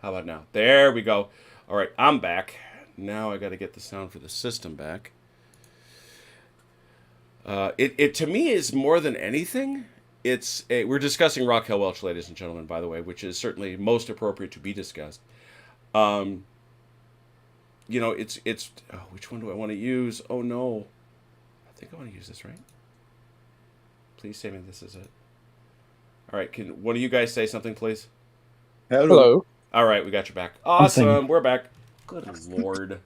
How about now? There we go. All right, I'm back. Now I got to get the sound for the system back. It to me is more than anything. We're discussing Raquel Welch, ladies and gentlemen, by the way, which is certainly most appropriate to be discussed. Um, it's which one do I want to use? Oh no, I think I want to use this, right? Please say me this is it. All right, can one of you guys say something, please? Hello. Hello. All right, we got you back. Something. Awesome, we're back. Good lord.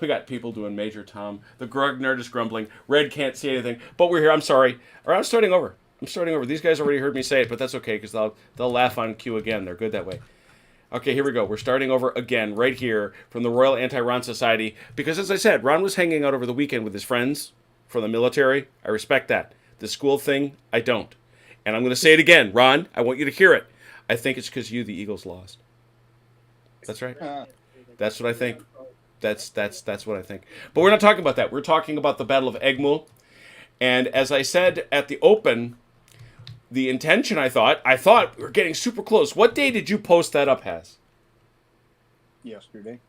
We got people doing Major Tom. The Grug nerd is grumbling. Red can't see anything, but we're here. I'm sorry. All right, I'm starting over. These guys already heard me say it, but that's okay because they'll laugh on cue again. They're good that way. Okay, here we go. We're starting over again right here from the Royal Anti-Ron Society because, as I said, Ron was hanging out over the weekend with his friends from the military. I respect that. The school thing, I don't. And I'm going to say it again, Ron. I want you to hear it. I think it's because you, the Eagles, lost. That's right. That's what I think. That's what I think. But we're not talking about that. We're talking about the Battle of Eggmuhl. And as I said at the open, the intention I thought we're getting super close. What day did you post that up, Has? Yesterday.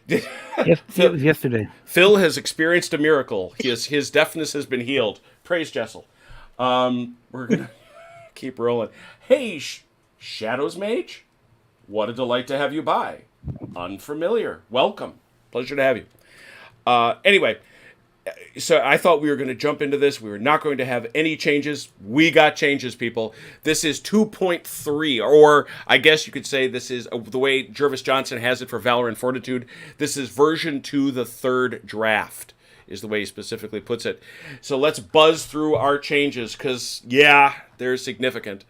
Did, Yes, it Phil, was yesterday. Phil has experienced a miracle. His deafness has been healed. Praise Jessel. We're gonna keep rolling. Hey, Shadows Mage, what a delight to have you by. Unfamiliar. Welcome. Pleasure to have you. Anyway, so I thought we were going to jump into this. We were not going to have any changes. We got changes, people. This is 2.3, or I guess you could say this is the way Jervis Johnson has it for Valour and Fortitude. This is version 2, the third draft, is the way he specifically puts it. So let's buzz through our changes because, yeah, they're significant.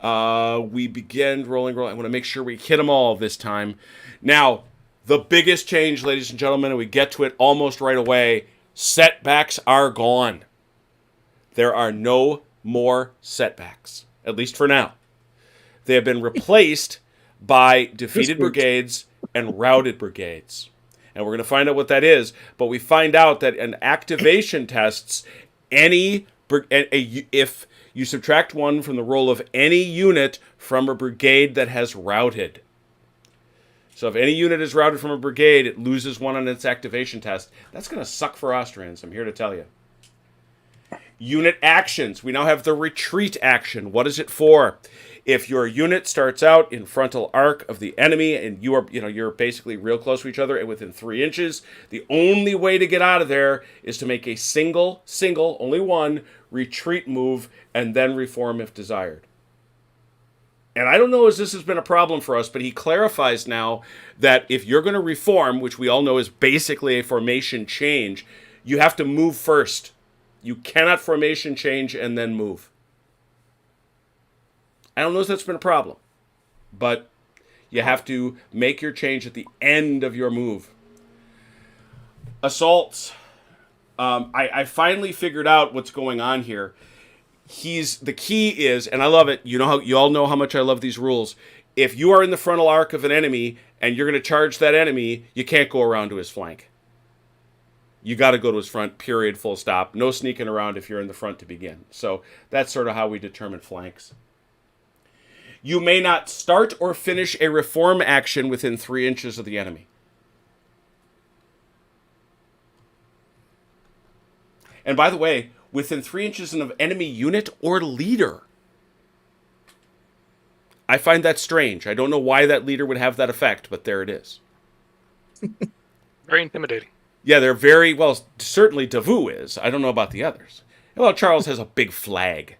We begin rolling. I want to make sure we hit them all this time. Now, the biggest change, ladies and gentlemen, and we get to it almost right away, setbacks are gone. There are no more setbacks, at least for now. They have been replaced by defeated brigades and routed brigades. And we're going to find out what that is, but we find out that in activation tests, if you subtract one from the roll of any unit from a brigade that has routed. So if any unit is routed from a brigade, it loses one on its activation test. That's going to suck for Austrians, I'm here to tell you. Unit actions. We now have the retreat action. What is it for? If your unit starts out in frontal arc of the enemy and you're basically real close to each other and within 3 inches, the only way to get out of there is to make a single, only one, retreat move and then reform if desired. And I don't know if this has been a problem for us, but he clarifies now that if you're going to reform, which we all know is basically a formation change, you have to move first. You cannot formation change and then move. I don't know if that's been a problem, but you have to make your change at the end of your move. Assaults. I finally figured out what's going on here. The key is, and I love it. You all know how much I love these rules. If you are in the frontal arc of an enemy and you're going to charge that enemy, you can't go around to his flank. You got to go to his front. Period. Full stop. No sneaking around if you're in the front to begin. So that's sort of how we determine flanks. You may not start or finish a reform action within 3 inches of the enemy. And by the way, within 3 inches of an enemy unit or leader. I find that strange. I don't know why that leader would have that effect, but there it is. Very intimidating. Yeah, they're very, well, certainly Davout is. I don't know about the others. Well, Charles has a big flag.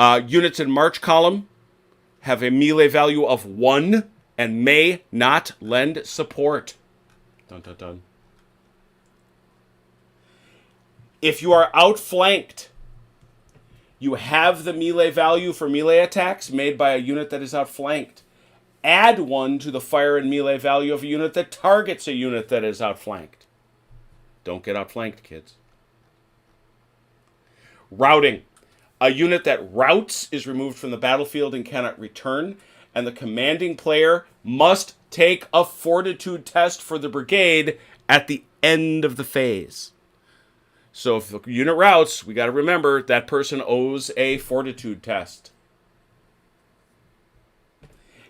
Units in march column have a melee value of 1 and may not lend support. Dun, dun, dun. If you are outflanked, you have the melee value for melee attacks made by a unit that is outflanked. Add 1 to the fire and melee value of a unit that targets a unit that is outflanked. Don't get outflanked, kids. Routing. A unit that routs is removed from the battlefield and cannot return, and the commanding player must take a fortitude test for the brigade at the end of the phase. So if the unit routes, we got to remember that person owes a fortitude test.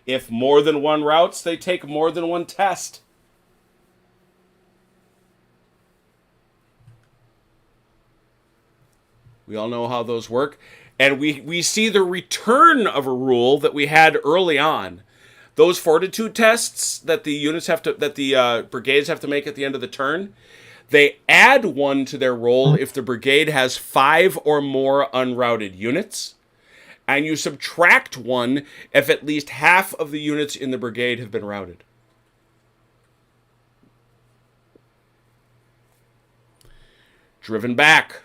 If more than one routes, they take more than one test. We all know how those work. And we see the return of a rule that we had early on. Those fortitude tests that the units have to, that the brigades have to make at the end of the turn, they add one to their roll if the brigade has 5 or more unrouted units, and you subtract one if at least half of the units in the brigade have been routed. Driven back.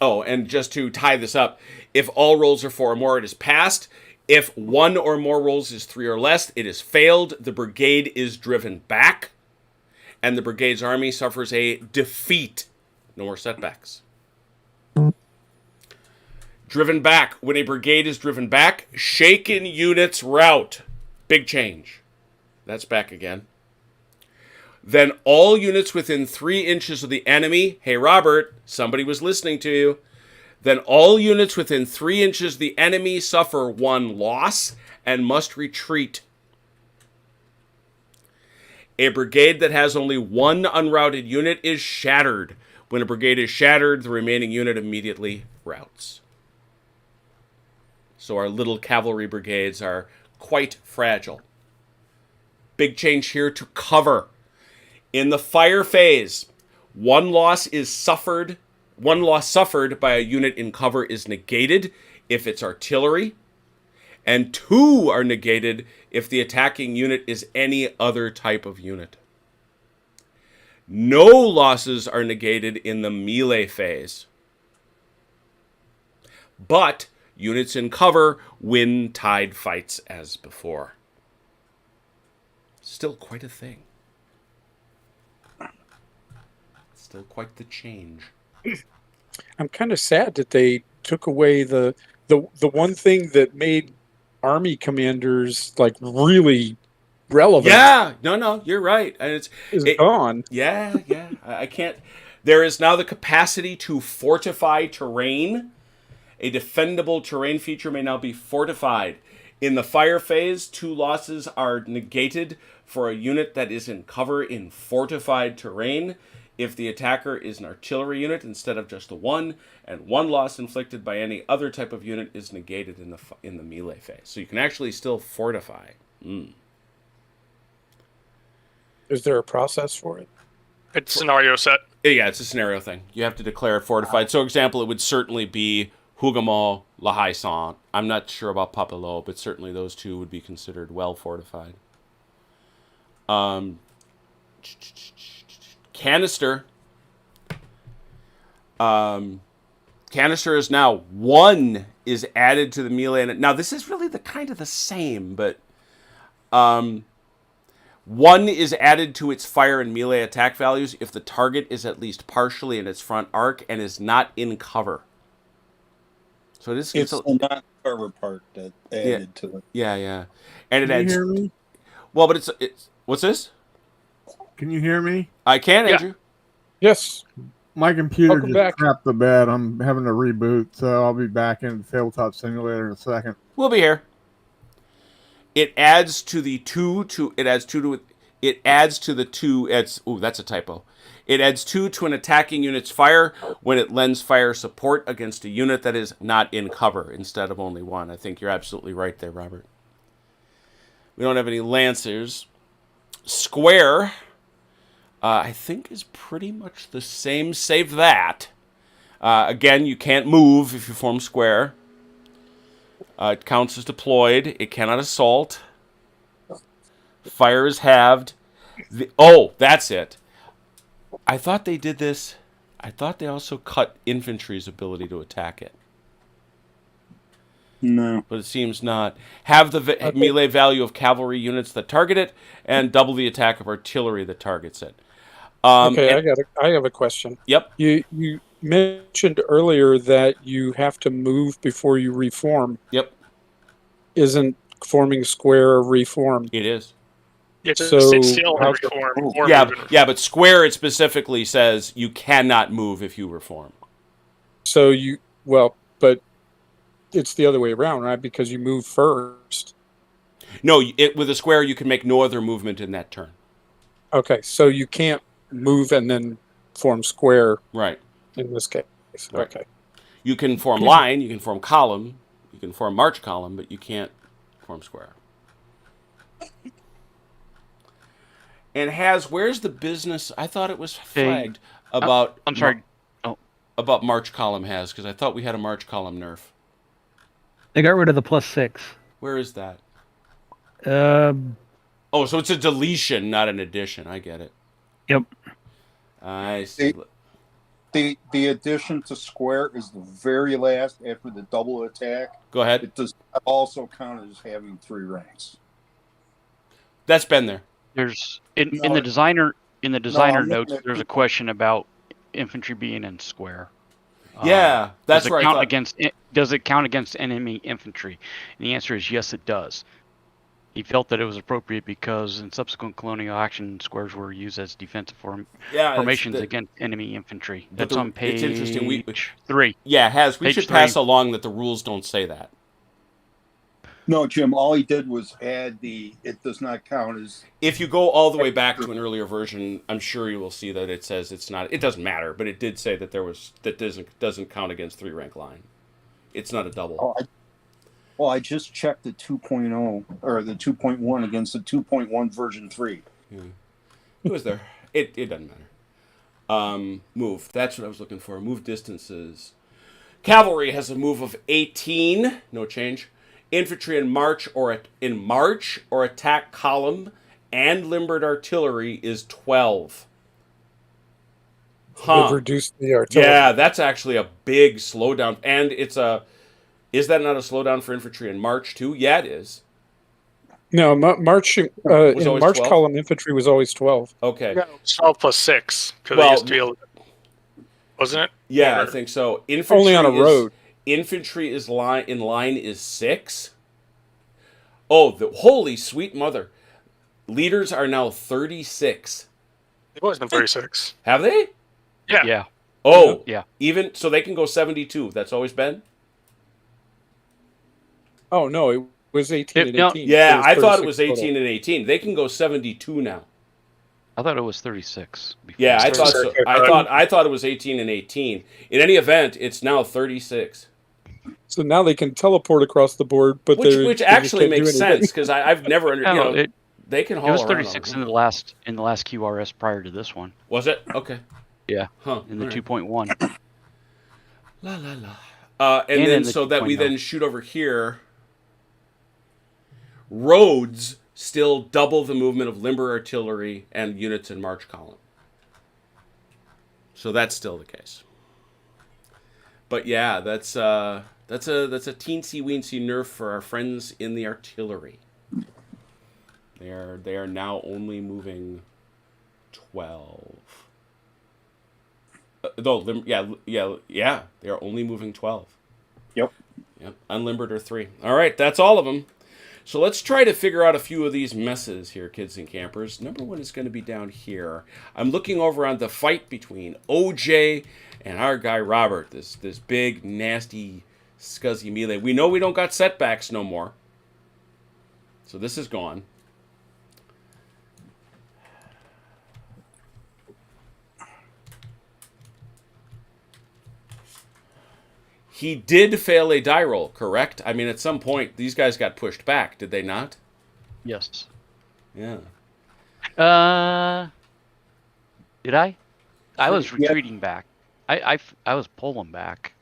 Oh, and just to tie this up, if all rolls are 4 or more, it is passed. If one or more rolls is 3 or less, it is failed. The brigade is driven back, and the brigade's army suffers a defeat. No more setbacks. Driven back. When a brigade is driven back, shaken units rout. Big change. That's back again. Then all units within 3 inches of the enemy. Hey, Robert, somebody was listening to you. Then all units within 3 inches of the enemy suffer 1 loss and must retreat. A brigade that has only 1 unrouted unit is shattered. When a brigade is shattered, the remaining unit immediately routs. So our little cavalry brigades are quite fragile. Big change here to cover. In the fire phase, one loss suffered by a unit in cover is negated if it's artillery, and 2 are negated if the attacking unit is any other type of unit. No losses are negated in the melee phase, but units in cover win tied fights as before. Still quite a thing. Still quite the change. I'm kind of sad that they took away the one thing that made army commanders like really relevant. Yeah, no, you're right. And Is gone. Yeah. I can't. There is now the capacity to fortify terrain. A defendable terrain feature may now be fortified. In the fire phase, 2 losses are negated for a unit that is in cover in fortified terrain if the attacker is an artillery unit instead of just a 1, and 1 loss inflicted by any other type of unit is negated in the melee phase. So you can actually still fortify. Is there a process for it? It's scenario set. Yeah, it's a scenario thing. You have to declare it fortified. So, example, it would certainly be Hougoumont, La Haye-Saint. I'm not sure about Papelotte, but certainly those 2 would be considered well fortified. Canister. Canister is now 1 is added to the melee. Now, this is really the same, but 1 is added to its fire and melee attack values if the target is at least partially in its front arc and is not in cover. So it's the non-cover part that added to it. Yeah. And it Can adds. you hear me? Well, but it's what's this? Can you hear me? I can, Andrew. Yes. My computer Welcome just back. crapped the bed. I'm having to reboot, so I'll be back in Tabletop Simulator in a second. We'll be here. It adds to the 2 to it adds 2 to it adds to the 2 adds that's a typo. It adds 2 to an attacking unit's fire when it lends fire support against a unit that is not in cover instead of only 1. I think you're absolutely right there, Robert. We don't have any lancers. Square, I think, is pretty much the same, save that. Again, you can't move if you form square. It counts as deployed. It cannot assault. Fire is halved. That's it. I thought they did this. I thought they also cut infantry's ability to attack it. No. But it seems not. Have the melee value of cavalry units that target it, and double the attack of artillery that targets it. Okay, I have a question. Yep. You mentioned earlier that you have to move before you reform. Yep. Isn't forming square a reform? It is. It's So, sit still and how- reform. Or Yeah, move and yeah, but square it specifically says you cannot move if you reform. But it's the other way around, right? Because you move first. No, with a square you can make no other movement in that turn. Okay, so you can't move and then form square Right. in this case. Right. Okay. You can form line, you can form column, you can form march column, but you can't form square. And where's the business? I thought it was flagged about. I'm sorry. About march column because I thought we had a march column nerf. They got rid of the +6. Where is that? Um, Oh, so it's a deletion, not an addition. I get it. Yep. I see. The addition to square is the very last after the double attack. Go ahead. It does also count as having 3 ranks. That's been there. There's in the designer notes. There's a question about infantry being in square. Yeah, that's right. Does it count against enemy infantry? And the answer is yes, it does. He felt that it was appropriate because in subsequent colonial action, squares were used as defensive formations against enemy infantry. That's on page it's interesting. 3. Yeah, we Page should 3. pass along that the rules don't say that. No, Jim, all he did was add it does not count as... If you go all the way back to an earlier version, I'm sure you will see that it says it's not. It doesn't matter, but it did say that that doesn't count against 3-rank line. It's not a double. I just checked the 2.0 or the 2.1 against the 2.1 version 3. Yeah. It was there. It doesn't matter. Move. That's what I was looking for. Move distances. Cavalry has a move of 18. No change. Infantry in march or attack column and limbered artillery is 12. They've reduced the artillery. Yeah, that's actually a big slowdown. And is that not a slowdown for infantry in march too? Yeah, it is. No, march in march 12? column infantry was always 12. Okay. Yeah, 12 plus 6. Because it used to be wasn't it? Yeah, I think so. Infantry only on a road. Infantry in line is 6. Oh, the holy sweet mother! Leaders are now 36. They've always been 36. Have they? Yeah. Yeah. Oh, yeah. Even so, they can go 72. That's always been. Oh no, it was 18 and 18. Yeah, I thought it was 36 18 and 18. They can go 72 now. I thought it was 36. Yeah, I thought so. I thought it was 18 and 18. In any event, it's now 36. So now they can teleport across the board, but which actually makes sense because I've never they can haul around. It was 36 in the last QRS prior to this one. Was it? Okay. Yeah. Huh. In the 2.1. La la la. And then so that we then shoot over here. Roads still double the movement of limber artillery and units in march column. So that's still the case. But yeah, that's a teensy weensy nerf for our friends in the artillery. They are now only moving 12. They are only moving 12. Yep. Unlimbered are 3. All right, that's all of them. So let's try to figure out a few of these messes here, kids and campers. Number 1 is going to be down here. I'm looking over on the fight between OJ and our guy Robert. This big, nasty, scuzzy melee. We know we don't got setbacks no more. So this is gone. He did fail a die roll, correct? I mean, at some point, these guys got pushed back, did they not? Yes. Yeah. Did I? I was retreating back. I was pulling back.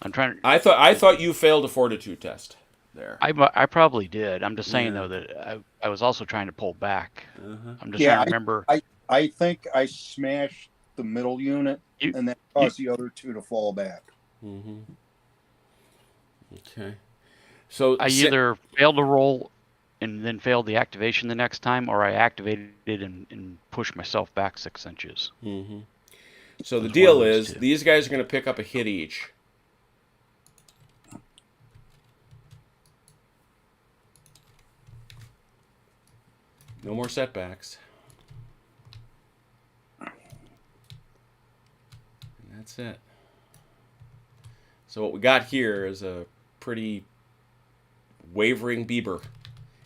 I'm trying to... I thought you failed a fortitude test there. I probably did. I'm just saying, though, that I was also trying to pull back. I'm just trying to remember. I think I smashed the middle unit, and that caused the other 2 to fall back. Mm-hmm. Okay. So I either failed a roll and then failed the activation the next time, or I activated it and pushed myself back 6 inches. Mm-hmm. So the deal is, these guys are going to pick up a hit each. No more setbacks. And that's it. So what we got here is a pretty wavering Bieber.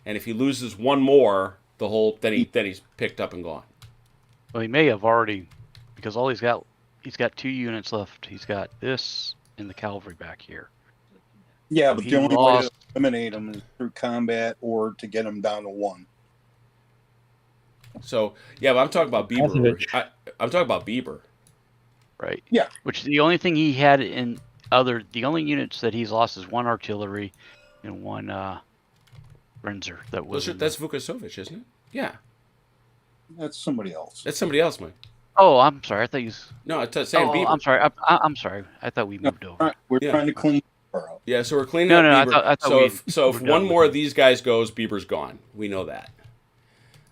And if he loses one more, then he's picked up and gone. Well, he may have already, because he's got 2 units left. He's got this and the cavalry back here. Yeah, So but he the only way to lost. eliminate them is through combat or to get them down to 1. So yeah, but I'm talking about Bieber. Kovacevic. I'm talking about Bieber. Right. Yeah. Which the only thing he had the only units that he's lost is 1 artillery and 1 Renzer. That's Vukasovic, isn't it? Yeah, That's somebody else. that's somebody else, Mike. Oh, I'm sorry. I thought you. No, it's saying Oh, Bieber. I'm sorry. I'm sorry. I thought we moved over. We're Yeah. trying to clean her up. Yeah, so we're cleaning No, up no, Bieber. I thought so if we're done one with more him. of these guys goes, Bieber's gone. We know that.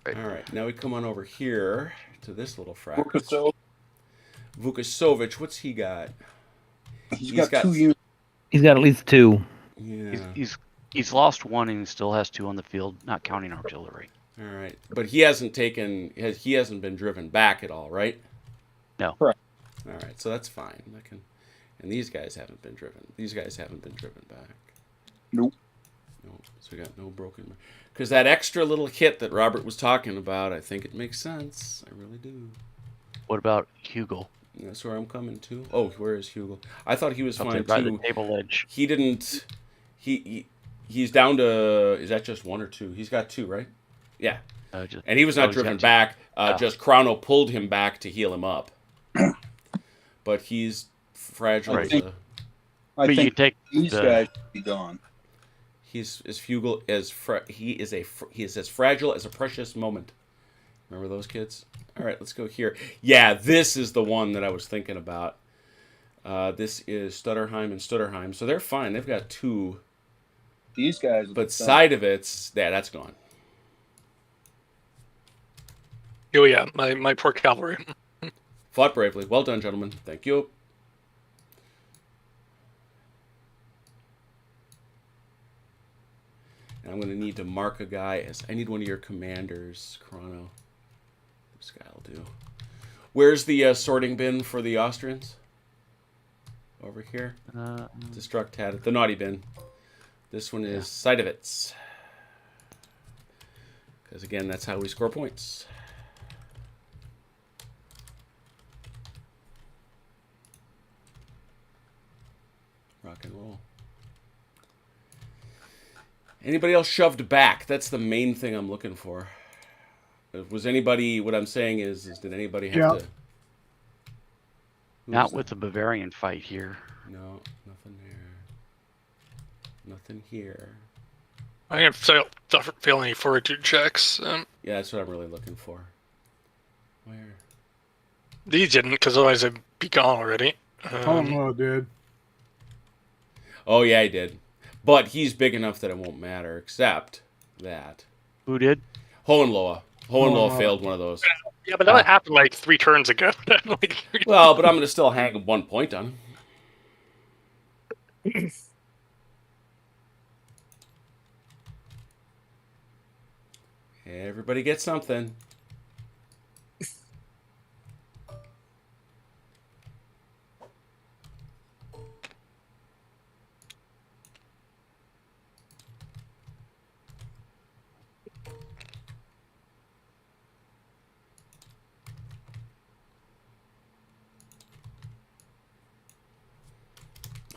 Right. All right, now we come on over here to this little fracas. So Vukasovic, what's he got? he's got 2 units. He's got at least 2. Yeah. He's lost 1 and he still has 2 on the field, not counting artillery. All right, but he hasn't been driven back at all, right? No. Correct. All right, so that's fine. And these guys haven't been driven. These guys haven't been driven back. Nope. No, so we got no broken. Because that extra little hit that Robert was talking about, I think it makes sense. I really do. What about Hugel? That's where I'm coming to. Oh, where is Hugel? I thought he was Up fine there by too. the table edge. He didn't. He's down to. Is that just 1 or 2? He's got 2, right? Yeah. And he was not driven back. Just Chrono pulled him back to heal him up. But he's fragile. Right. I But you think take these guys should be gone. He's as Fugel as he is as fragile as a precious moment. Remember those kids? All right, let's go here. Yeah, this is the one that I was thinking about. This is Stutterheim and Stutterheim, so they're fine. They've got 2. These guys. But side of that's gone. Oh yeah, my poor cavalry. Fought bravely. Well done, gentlemen. Thank you. And I'm going to need to mark a guy as... I need one of your commanders, Chrono. This guy will do. Where's the sorting bin for the Austrians? Over here. Destruct had it. The naughty bin. This one is Sidovitz. Because again, that's how we score points. Rock and roll. Anybody else shoved back? That's the main thing I'm looking for. Was anybody... What I'm saying is did anybody have to... Not with the Bavarian fight here. No, nothing there. Nothing here. I didn't fail any fortitude checks. Yeah, that's what I'm really looking for. Where? These didn't, because otherwise I'd be gone already. Hohenlohe did. Oh, yeah, he did. But he's big enough that it won't matter, except that. Who did? Hohenlohe. Hohenlohe failed one of those. Yeah, but that happened like 3 turns ago. Well, but I'm going to still hang 1 point on him. Everybody gets something.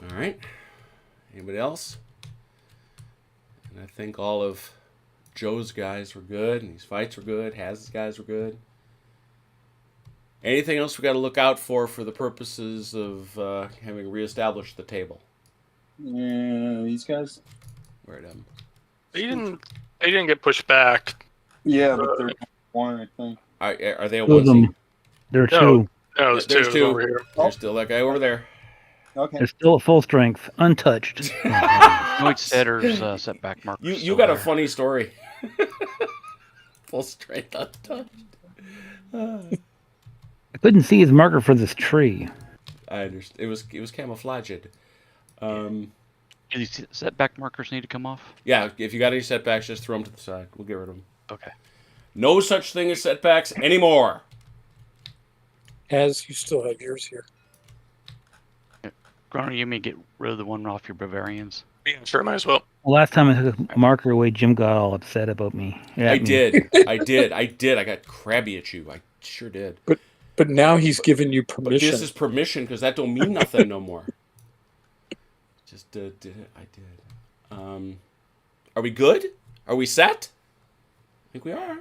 All right. Anybody else? And I think all of Joe's guys were good, and these fights were good. Haz's guys were good. Anything else we got to look out for the purposes of having reestablished the table? Yeah, these guys. Where at them? They didn't get pushed back. Yeah, but they're 1, I think. Are they a 2 of them. 1C? There are No. 2. No, there's There's 2 over here. There's still that guy over there. Okay. They're still at full strength, untouched. Neustadter's setback marker. You got a funny story. Full strength untouched. I couldn't see his marker for this tree. I understand. It was camouflaged. Do these setback markers need to come off? Yeah, if you got any setbacks, just throw them to the side. We'll get rid of them. Okay. No such thing as setbacks anymore. As you still have yours here. Groner, you may get rid of the one off your Bavarians. Yeah, sure, might as well. Well, last time I took a marker away, Jim got all upset about me. I did. I got crabby at you. I sure did. But now he's given you But permission. this is permission because that don't mean nothing no more. Just did it. I did. Are we good? Are we set? I think we are.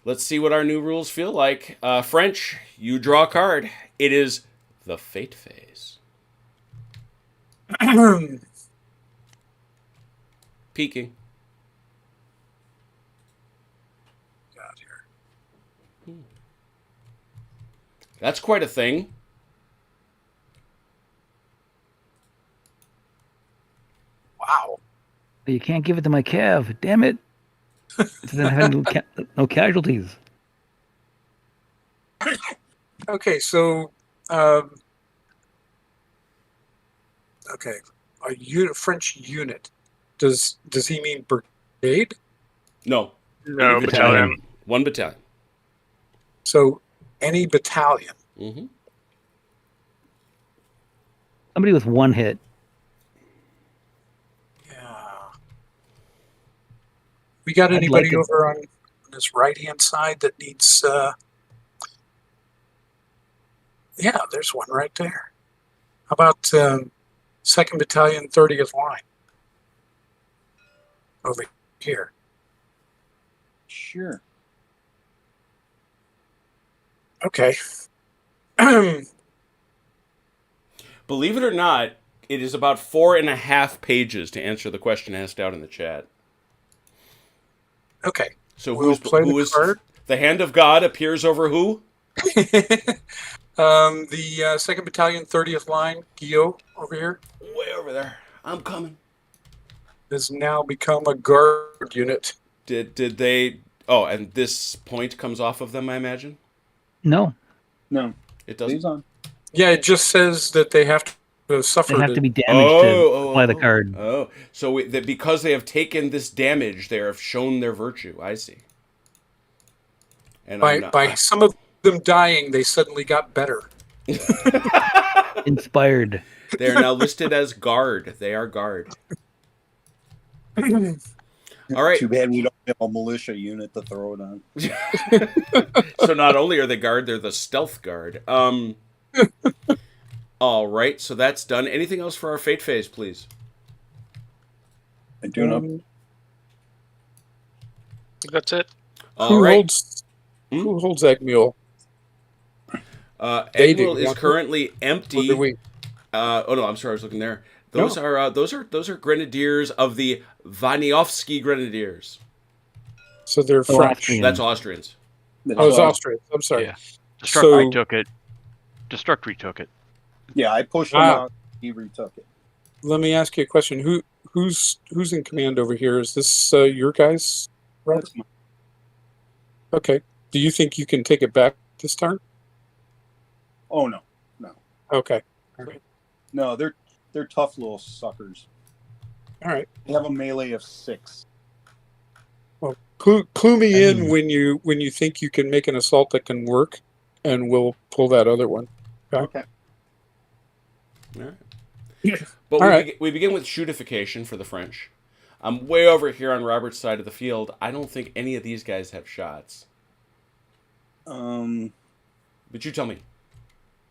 Let's see what our new rules feel like. French, you draw a card. It is the fate phase. Peeking. God, here. That's quite a thing. Wow. You can't give it to my Cav. Damn it. Then having no casualties. Okay, so okay, a French unit. Does he mean brigade? No. No, battalion. One battalion. So any battalion. Mm-hmm. Somebody with one hit. Yeah. We got I'd anybody like it. over on this right-hand side that needs? Yeah, there's one right there. How about 2nd Battalion, 30th line? Over here. Sure. Okay. Believe it or not, it is about 4.5 pages to answer the question asked out in the chat. Okay. So We'll play who the is card. the hand of God appears over who? The 2nd Battalion, 30th line, Guillaume over here, Way over there. I'm coming. has now become a guard unit. Did they? Oh, and this point comes off of them, I imagine. No, No, It he's doesn't. on. Yeah, it just says that they have to have suffered. they have to be damaged to apply the card. Oh, so that because they have taken this damage, they have shown their virtue. I see. And by some of them dying, they suddenly got better. Inspired. They are now listed as guard. They are guard. All right. Too bad we don't have a militia unit to throw it on. So not only are they guard, they're the stealth guard. All right, so that's done. Anything else for our fate phase, please? I do not. That's it. All right. Who holds Eggmuhl? Eggmuhl is currently empty. Or do we? Oh no, I'm sorry, I was looking there. Those are grenadiers of the Vaniovsky Grenadiers. So they're French. Austrian. That's Austrians. Oh, it's Austrians. I'm sorry. Yeah. So- Destruct retook it. Destruct retook it. Yeah, I pushed him out. He retook it. Let me ask you a question. Who's in command over here? Is this your guys? Right. That's mine. Okay. Do you think you can take it back this turn? Oh no, Okay. no, they're tough little suckers. All right. They have a melee of 6. Well, clue me in when you think you can make an assault that can work, and we'll pull that other one. Okay. All right. But we begin with shootification for the French. I'm way over here on Robert's side of the field. I don't think any of these guys have shots. But you tell me.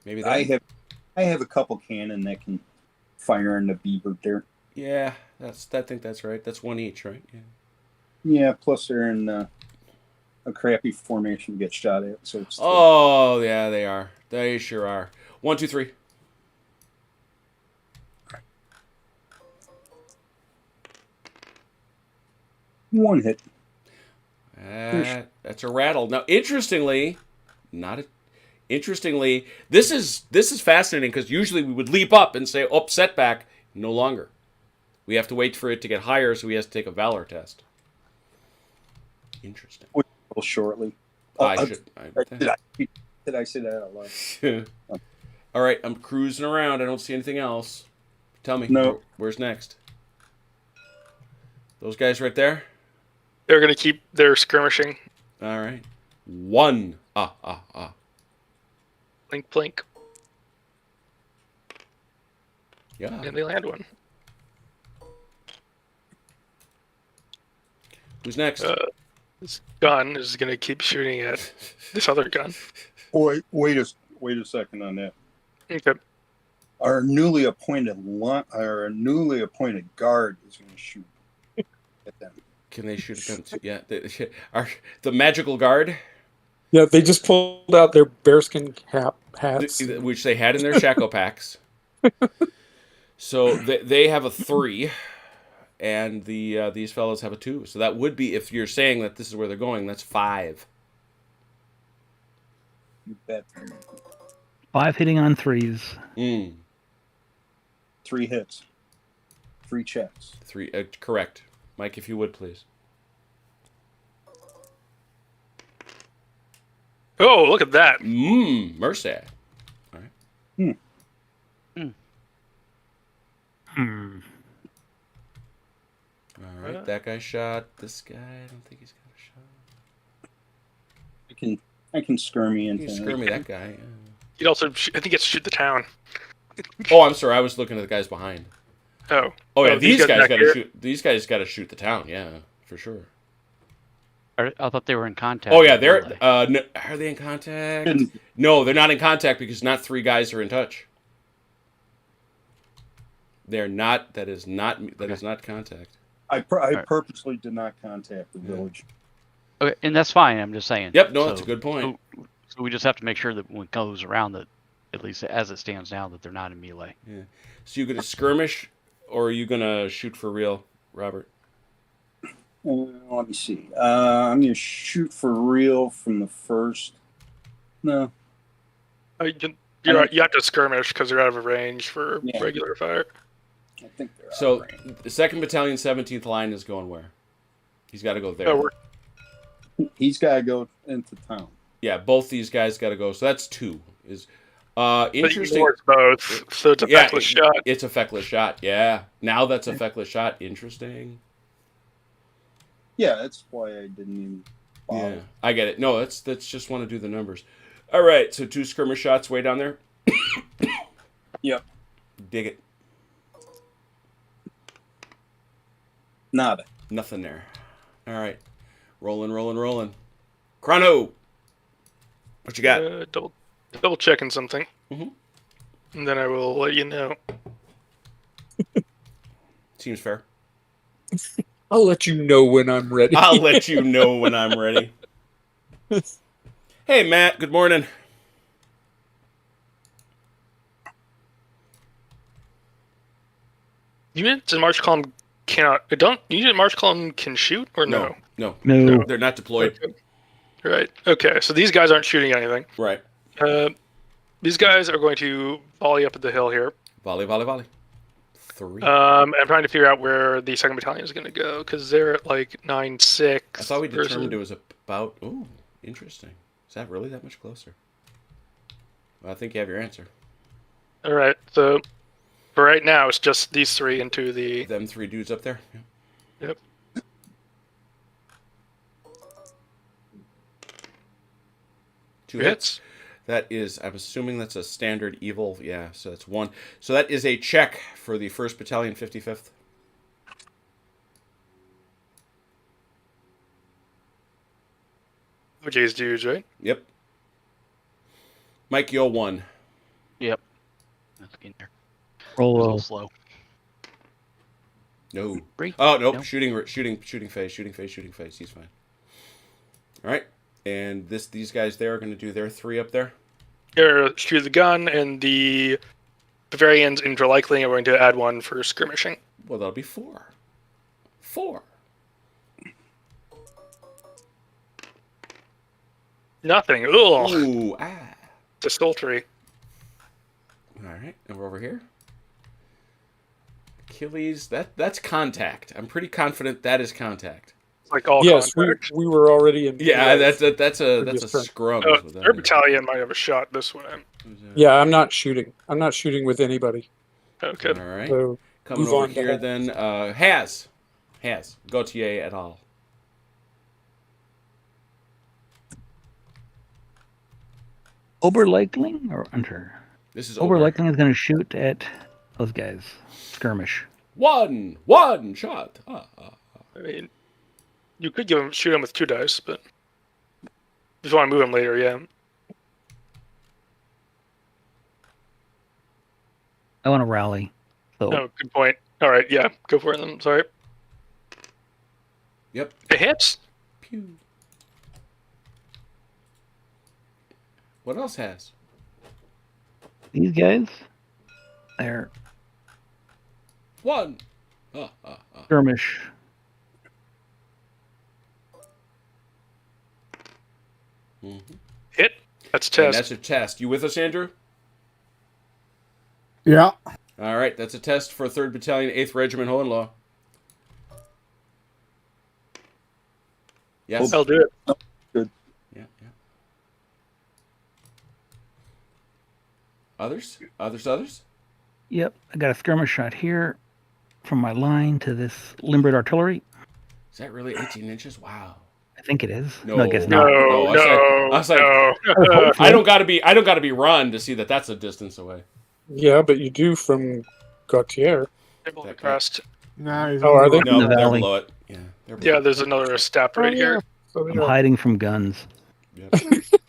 Maybe they I have a couple cannon that can fire in the beaver there. Yeah, I think that's right. That's one each, right? Yeah. Yeah, plus they're in a crappy formation to get shot at. So it's Oh, yeah, they are. They sure are. 1, 2, 3. one hit. That's a rattle. Now, interestingly, this is fascinating because usually we would leap up and say, "Oh, setback." No longer. We have to wait for it to get higher, so he has to take a Valour test. Interesting. Well, shortly. Did Did I say that out loud? All right, I'm cruising around. I don't see anything else. Tell me. No. Where's next? Those guys right there? They're going to keep their skirmishing. All right. 1. Blink, blink. Yeah. And they land one. Who's next? This gun is going to keep shooting at this other gun. Wait a second on that. Okay. Our newly appointed guard is going to shoot at them. Can they shoot at them too? Yeah. The magical guard, Yeah, they just pulled out their bearskin hats. which they had in their shackle packs. So they have a 3, and these fellows have a 2. So that would be, if you're saying that this is where they're going, that's 5. You bet. 5 hitting on 3s. 3 hits. 3 checks. 3, correct. Mike, if you would, please. Oh, look at that. Mercy. All right. All right, that guy shot. This guy, I don't think he's got a shot. I can skirmy You into can him. skirmy that guy. Yeah. He'd also, I think he gets to shoot the town. Oh, I'm sorry. I was looking at the guys behind. Oh. Oh yeah, these guys back got here. to shoot. These guys got to shoot the town. Yeah, for sure. I thought they were in contact. Oh yeah, with they're. Relay. No, are they in contact? No, they're not in contact because not 3 guys are in touch. They're not. That is not contact. I purposely did not contact the village. Okay, and that's fine. I'm just saying. Yep. No, that's a good point. So we just have to make sure that when it goes around, that at least as it stands now, that they're not in melee. Yeah. So you gonna skirmish, or are you gonna shoot for real, Robert? Let me see. I'm going to shoot for real from the first. No. You have to skirmish because they're out of range for regular fire. I think they're So out of range. the 2nd Battalion, 17th Line is going where? He's got to go there. Oh, He's got to go into town. Yeah, both these guys got to go. So that's 2. Is interesting. Ignores both, so it's a feckless shot. It's a feckless shot. Yeah. Now that's a feckless shot. Interesting. Yeah, that's why I didn't even bother. Yeah, I get it. No, that's just want to do the numbers. All right, so 2 skirmish shots way down there. Yep. Dig it. Nada. Nothing there. All right. Rolling. Chrono. What you got? Double checking something. Mhm. And then I will let you know. Seems fair. I'll let you know when I'm ready. I'll let you know when I'm ready. Hey, Matt. Good morning. You meant the march column cannot. You mean march column can shoot or no? No. No. They're not deployed. Okay. Right. Okay. So these guys aren't shooting anything. Right. These guys are going to volley up at the hill here. Volley. 3. I'm trying to figure out where the 2nd Battalion is going to go because they're at like 9-6. I thought we determined it was about. Ooh, interesting. Is that really that much closer? Well, I think you have your answer. All right. So for right now, it's just these 3 into the. Them 3 dudes up there. Yeah. Yep. 2 hits. That is, I'm assuming that's a standard evil. Yeah, so that's 1. So that is a check for the 1st Battalion, 55th. OJ's dudes, right? Yep. Mike, you're 1. Yep. That's getting there. Roll A low. little slow. No. 3. Oh, nope. No. Shooting phase. He's fine. All right. And these guys there are going to do their 3 up there. Here, shoot the gun, and the Bavarians interlikely are going to add 1 for skirmishing. Well, that'll be 4. 4. Nothing. Ugh. Ooh, Desultory. All right, and we're over here. Achilles, that's contact. I'm pretty confident that is contact. It's like all Yes, contact. we were already in. Yeah, that's a Previous turn. scrum. Oh, is what that their is. battalion might have a shot this way. Yeah, I'm not shooting. I'm not shooting with anybody. Okay. All right. So Coming move over on to here Has. then. Has. Gautier et al. Oberleichling or Hunter? This is over. Oberleichling is going to shoot at those guys. Skirmish. One shot. I mean, You could shoot him with 2 dice, but if you want to move him later, yeah. I want to rally. So Oh, good point. All right, yeah, go for it then. Sorry. Yep. It hits. Pew. What else has? these guys, they're One. skirmish. Mm-hmm. Hit. That's a And test. that's a test. You with us, Andrew? Yeah. All right, that's a test for 3rd Battalion, 8th Regiment Hohenlohe. Yes. I'll do it. Yeah. Others? Yep, I got a skirmish shot here from my line to this limbered artillery. Is that really 18 inches? Wow. I think it is. No, I guess no, not. no. I was like, no. I don't gotta be run to see that that's a distance away. Yeah, but you do from Gautier. Table That crest. Nah, he's Oh, are they? No, the they're valley. below it. Yeah, they're below Yeah, there's another step right here. So they I'm are. hiding from guns. it.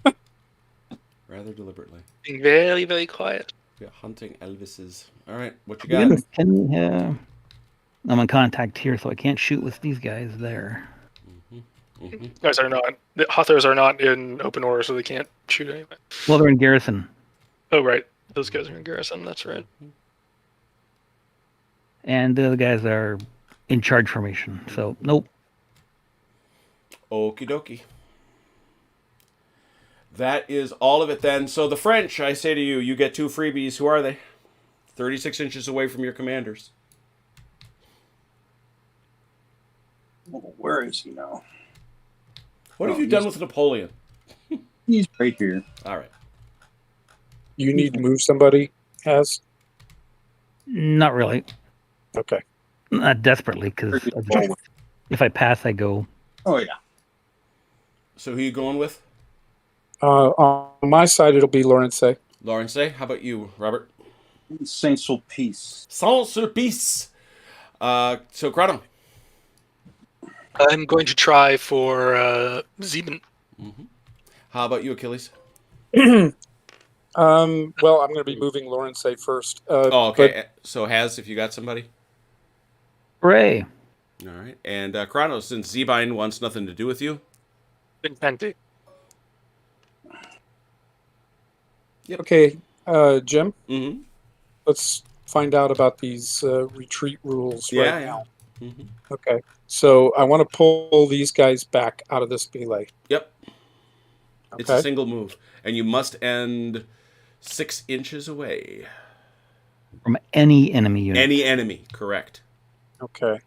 Yep. Rather deliberately. Being very, very quiet. Yeah, hunting Elvises. All right, what you got? I'm in contact here, so I can't shoot with these guys there. Mm-hmm. Guys are not. The Hothers are not in open order, so they can't shoot anyway. Well, they're in garrison. Oh, right. Those guys are in garrison. That's right. And the other guys are in charge formation. So, nope. Okie dokie. That is all of it then. So the French, I say to you, you get 2 freebies. Who are they? 36 inches away from your commanders. Oh, where is he now? What have Oh, you done with Napoleon? He's right here. All right. You need to move somebody, Has? Not really. Okay. Not desperately, because if I pass, I go. Oh, yeah. So who you going with? On my side, it'll be Lawrence. Lawrence, how about you, Robert? Saint Sulpice. Saint-Sulpice. So Chrono. I'm going to try for Zeben. Mm-hmm. How about you, Achilles? Well, I'm going to be moving Lawrence first. Oh, okay. So if you got somebody? Hooray! All right. And Chrono, since Zebine wants nothing to do with you? Pente. Okay, Jim, Mm-hmm. let's find out about these retreat rules right now. Mm-hmm. Okay, so I want to pull these guys back out of this melee. Yep. Okay. It's a single move. And you must end 6 inches away. From any enemy unit. Any enemy, correct. Okay.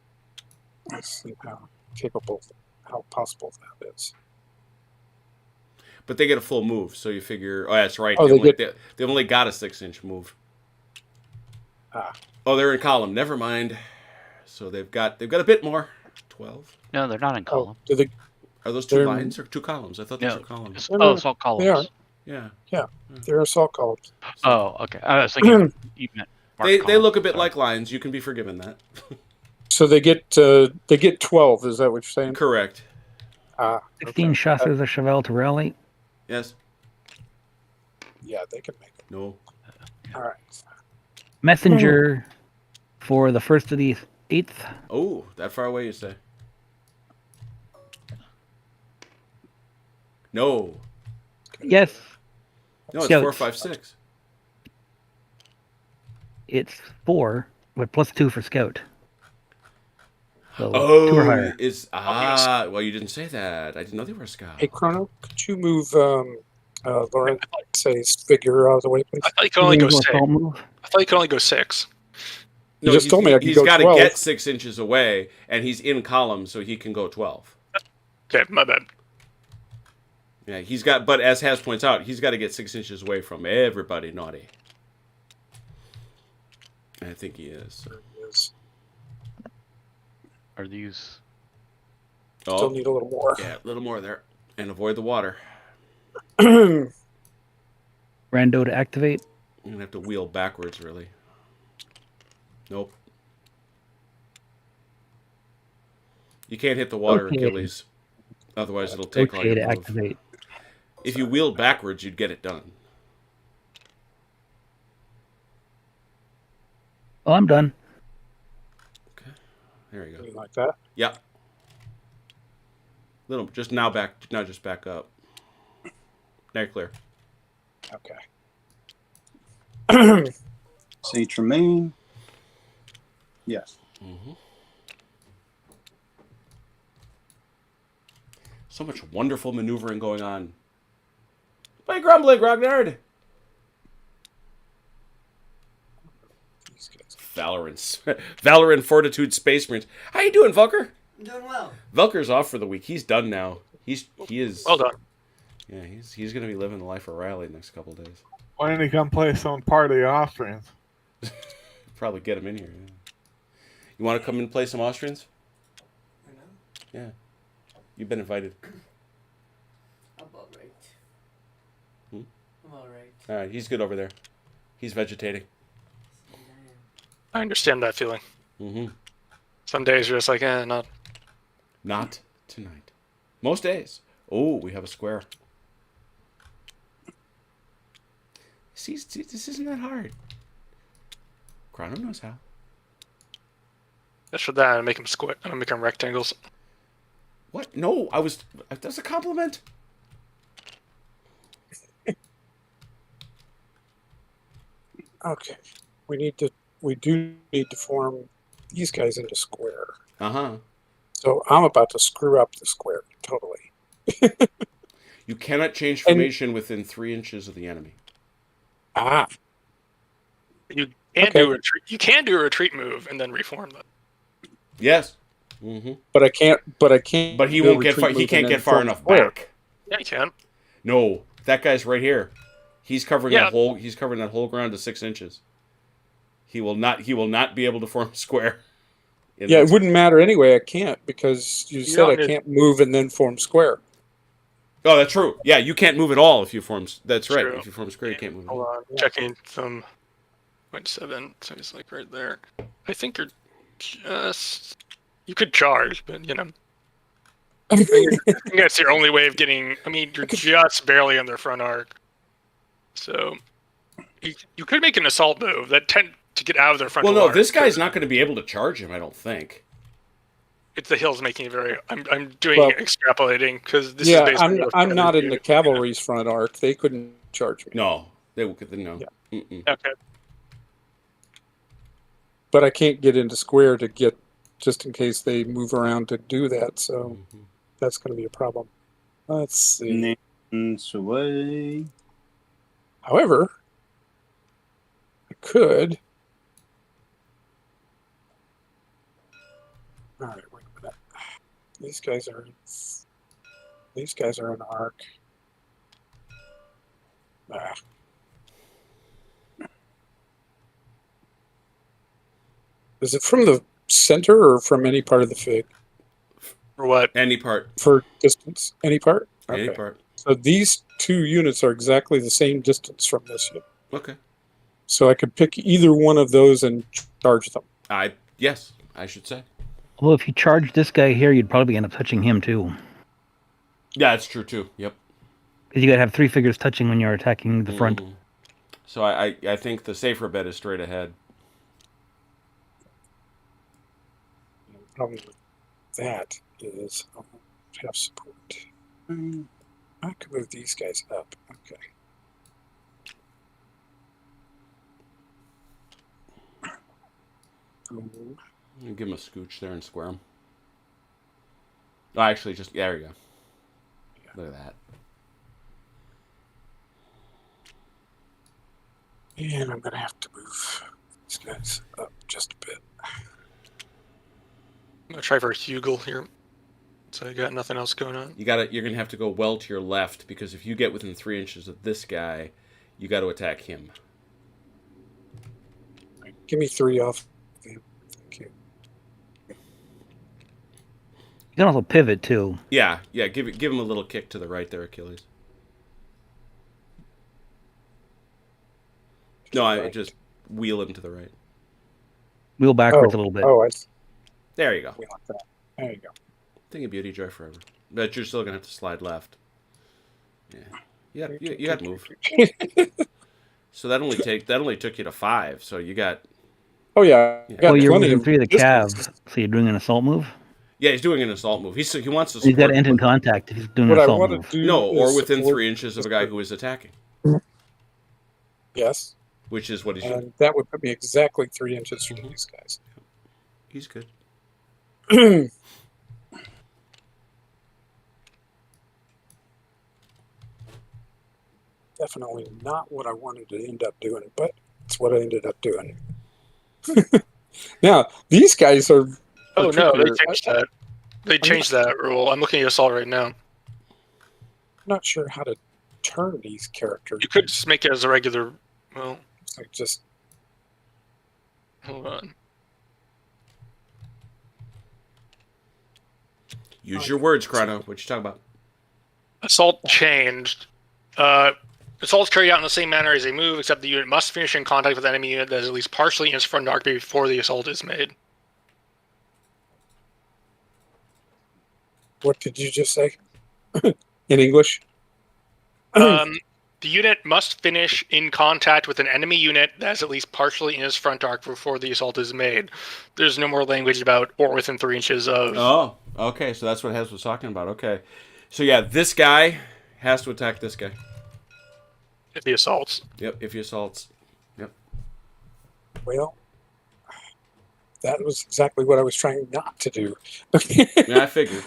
Let's see how possible that is. But they get a full move, so you figure... Oh, that's right. Oh, They've only got a 6-inch move. Ah. Oh, they're in column. Never mind. So they've got a bit more. 12. No, they're not in column. Do they? Are those 2 They're- lines or 2 columns? I thought those No. were columns. It's all columns. They are. Yeah. They're assault columns. Oh, okay. I was thinking you meant marked They columns. look a bit Sorry. like lines. You can be forgiven that. So they get 12. Is that what you're saying? Correct. 16 chasseurs à cheval to rally. Yes. Yeah, they can make it. No. All right. Messenger for the 1st to the 8th. Oh, that far away, you say? No. Yes, No, it's Scouts. 4, 5, 6. it's 4, but plus 2 for scout. So 2 or Oh, higher. well, you didn't say that. I didn't know they were a scout. Hey, Chrono, could you move Lawrence's figure out of the way, please? I thought you could only go Use 6. assault move. I thought you could only go 6. You just told me I could he's go got to 12. get 6 inches away, and he's in column, so he can go 12. Okay, my bad. Yeah, he's got, but as Has points out, he's got to get 6 inches away from everybody naughty. And I think he is. Yes. Are these? Oh, Still need a little more. yeah, a little more there, and avoid the water. Rando to activate. I'm gonna have to wheel backwards, really. Nope. You can't hit the water, Okay. Achilles. Otherwise, it'll take all Okay your to move. activate. If you wheeled backwards, you'd get it done. Oh, I'm done. There you go. Something like that. Yep. Little, just back up. Now you're clear. Okay. Saint Germain. Yes. So much wonderful maneuvering going on. By grumbling, Grognard! These guys. Valour and Fortitude Space Marines. How you doing, Velker? I'm doing well. Velker's off for the week. He's done now. He is. Well done. Yeah, he's gonna be living the life of Riley the next couple of days. Why didn't he come play some part of the Austrians? Probably get him in here. Yeah. You want to come and play some Austrians? I know. Yeah. You've been invited. I'm all right. Hmm? I'm all right. All right, he's good over there. He's vegetating. I understand that feeling. Mm-hmm. Some days you're just like, not. Not tonight. Most days. Oh, we have a square. See, this isn't that hard. Chrono knows how. Just for that, I make them square. I make them rectangles. What? No, that's a compliment. Okay. We do need to form these guys into square. Uh-huh. So I'm about to screw up the square totally. You cannot change formation within 3 inches of the enemy. Ah. You can Okay. do a retreat. You can do a retreat move and then reform them. Yes. Mm-hmm. But I can't. But he do a won't get far. retreat He move can't and get then far form enough square. back. Yeah, you can. No, that guy's right here. He's covering Yeah. that whole. He's covering that whole ground to 6 inches. He will not be able to form a square. Yeah, it wouldn't matter anyway. I can't because you said I can't move and then form square. Oh, that's true. Yeah, you can't move at all if you form. That's right. True. If you form a square, you can't move. At Hold all. on, checking some 0.7. So it's like right there. I think you're just. You could charge, but you know. I think that's your only way of getting. I mean, you're just barely on their front arc. So you could make an assault move that tend to get out of their front. Well, no, arc, this guy's not going to be able to charge him. I don't think. It's the hills making it very. I'm doing Well, extrapolating because this Yeah, is basically. I'm not in the cavalry's front arc. They couldn't charge me. No, they will. No. Yeah. Mm-mm. Okay. But I can't get into square to get just in case they move around to do that. So that's going to be a problem. Let's see. Names away. However, I could. All right, wait a minute. These guys are an arc. Ah. Is it from the center or from any part of the fig? For what? Any part. For distance? Any part? Any Okay. part. So these two units are exactly the same distance from this unit. Okay. So I could pick either one of those and charge them. Yes, I should say. Well, if you charge this guy here, you'd probably end up touching him too. Yeah, it's true too. Yep. Because you got to have 3 figures touching when you're attacking the front. Mhm. So I think the safer bet is straight ahead. The problem with that is I don't have support. I could move these guys up. Okay. Give him a scooch there and square him. Oh, actually, there you go. Look at that. And I'm going to have to move these guys up just a bit. I'm gonna try for a Hugel here. So you got nothing else going on. You're gonna have to go well to your left because if you get within 3 inches of this guy, you got to attack him. Give me 3 off. Thank you. You can also pivot too. Yeah. Give him a little kick to the right there, Achilles. No, I just wheel him to the right. Wheel backwards a little bit. Oh, There you go. we like that. There you go. Thing of beauty, joy forever. But you're still gonna have to slide left. Yeah, you got to move. So that only took you to 5. So you got. Oh yeah. Yeah. Got Well, you're plenty moving of 3 of the distance. cav, so you're doing an assault move. Yeah, he's doing an assault move. He wants to. He's got to support- end in contact if he's doing What an I assault want move. to do No, or is within support 3 inches of a guy who is attacking, Yes, which is what he's doing. and that would put me exactly 3 inches from these guys. He's good. Definitely not what I wanted to end up doing, but it's what I ended up doing. Now these guys are. Oh no, they trickier. changed that. They changed that rule. I'm looking at assault right now. I'm not sure how to turn these characters. You could just make it as a regular. Well, It's like just hold on. Use your words, Chrono. What you talking about? Assault changed. Assaults carried out in the same manner as a move, except the unit must finish in contact with an enemy unit that is at least partially in its front arc before the assault is made. What did you just say? In English? The unit must finish in contact with an enemy unit that is at least partially in its front arc before the assault is made. There's no more language about or within 3 inches of. Oh, okay. So that's what Hez was talking about. Okay. So yeah, this guy has to attack this guy. If he assaults. Yep, if he assaults. Yep. Well, that was exactly what I was trying not to do. Yeah, I figured.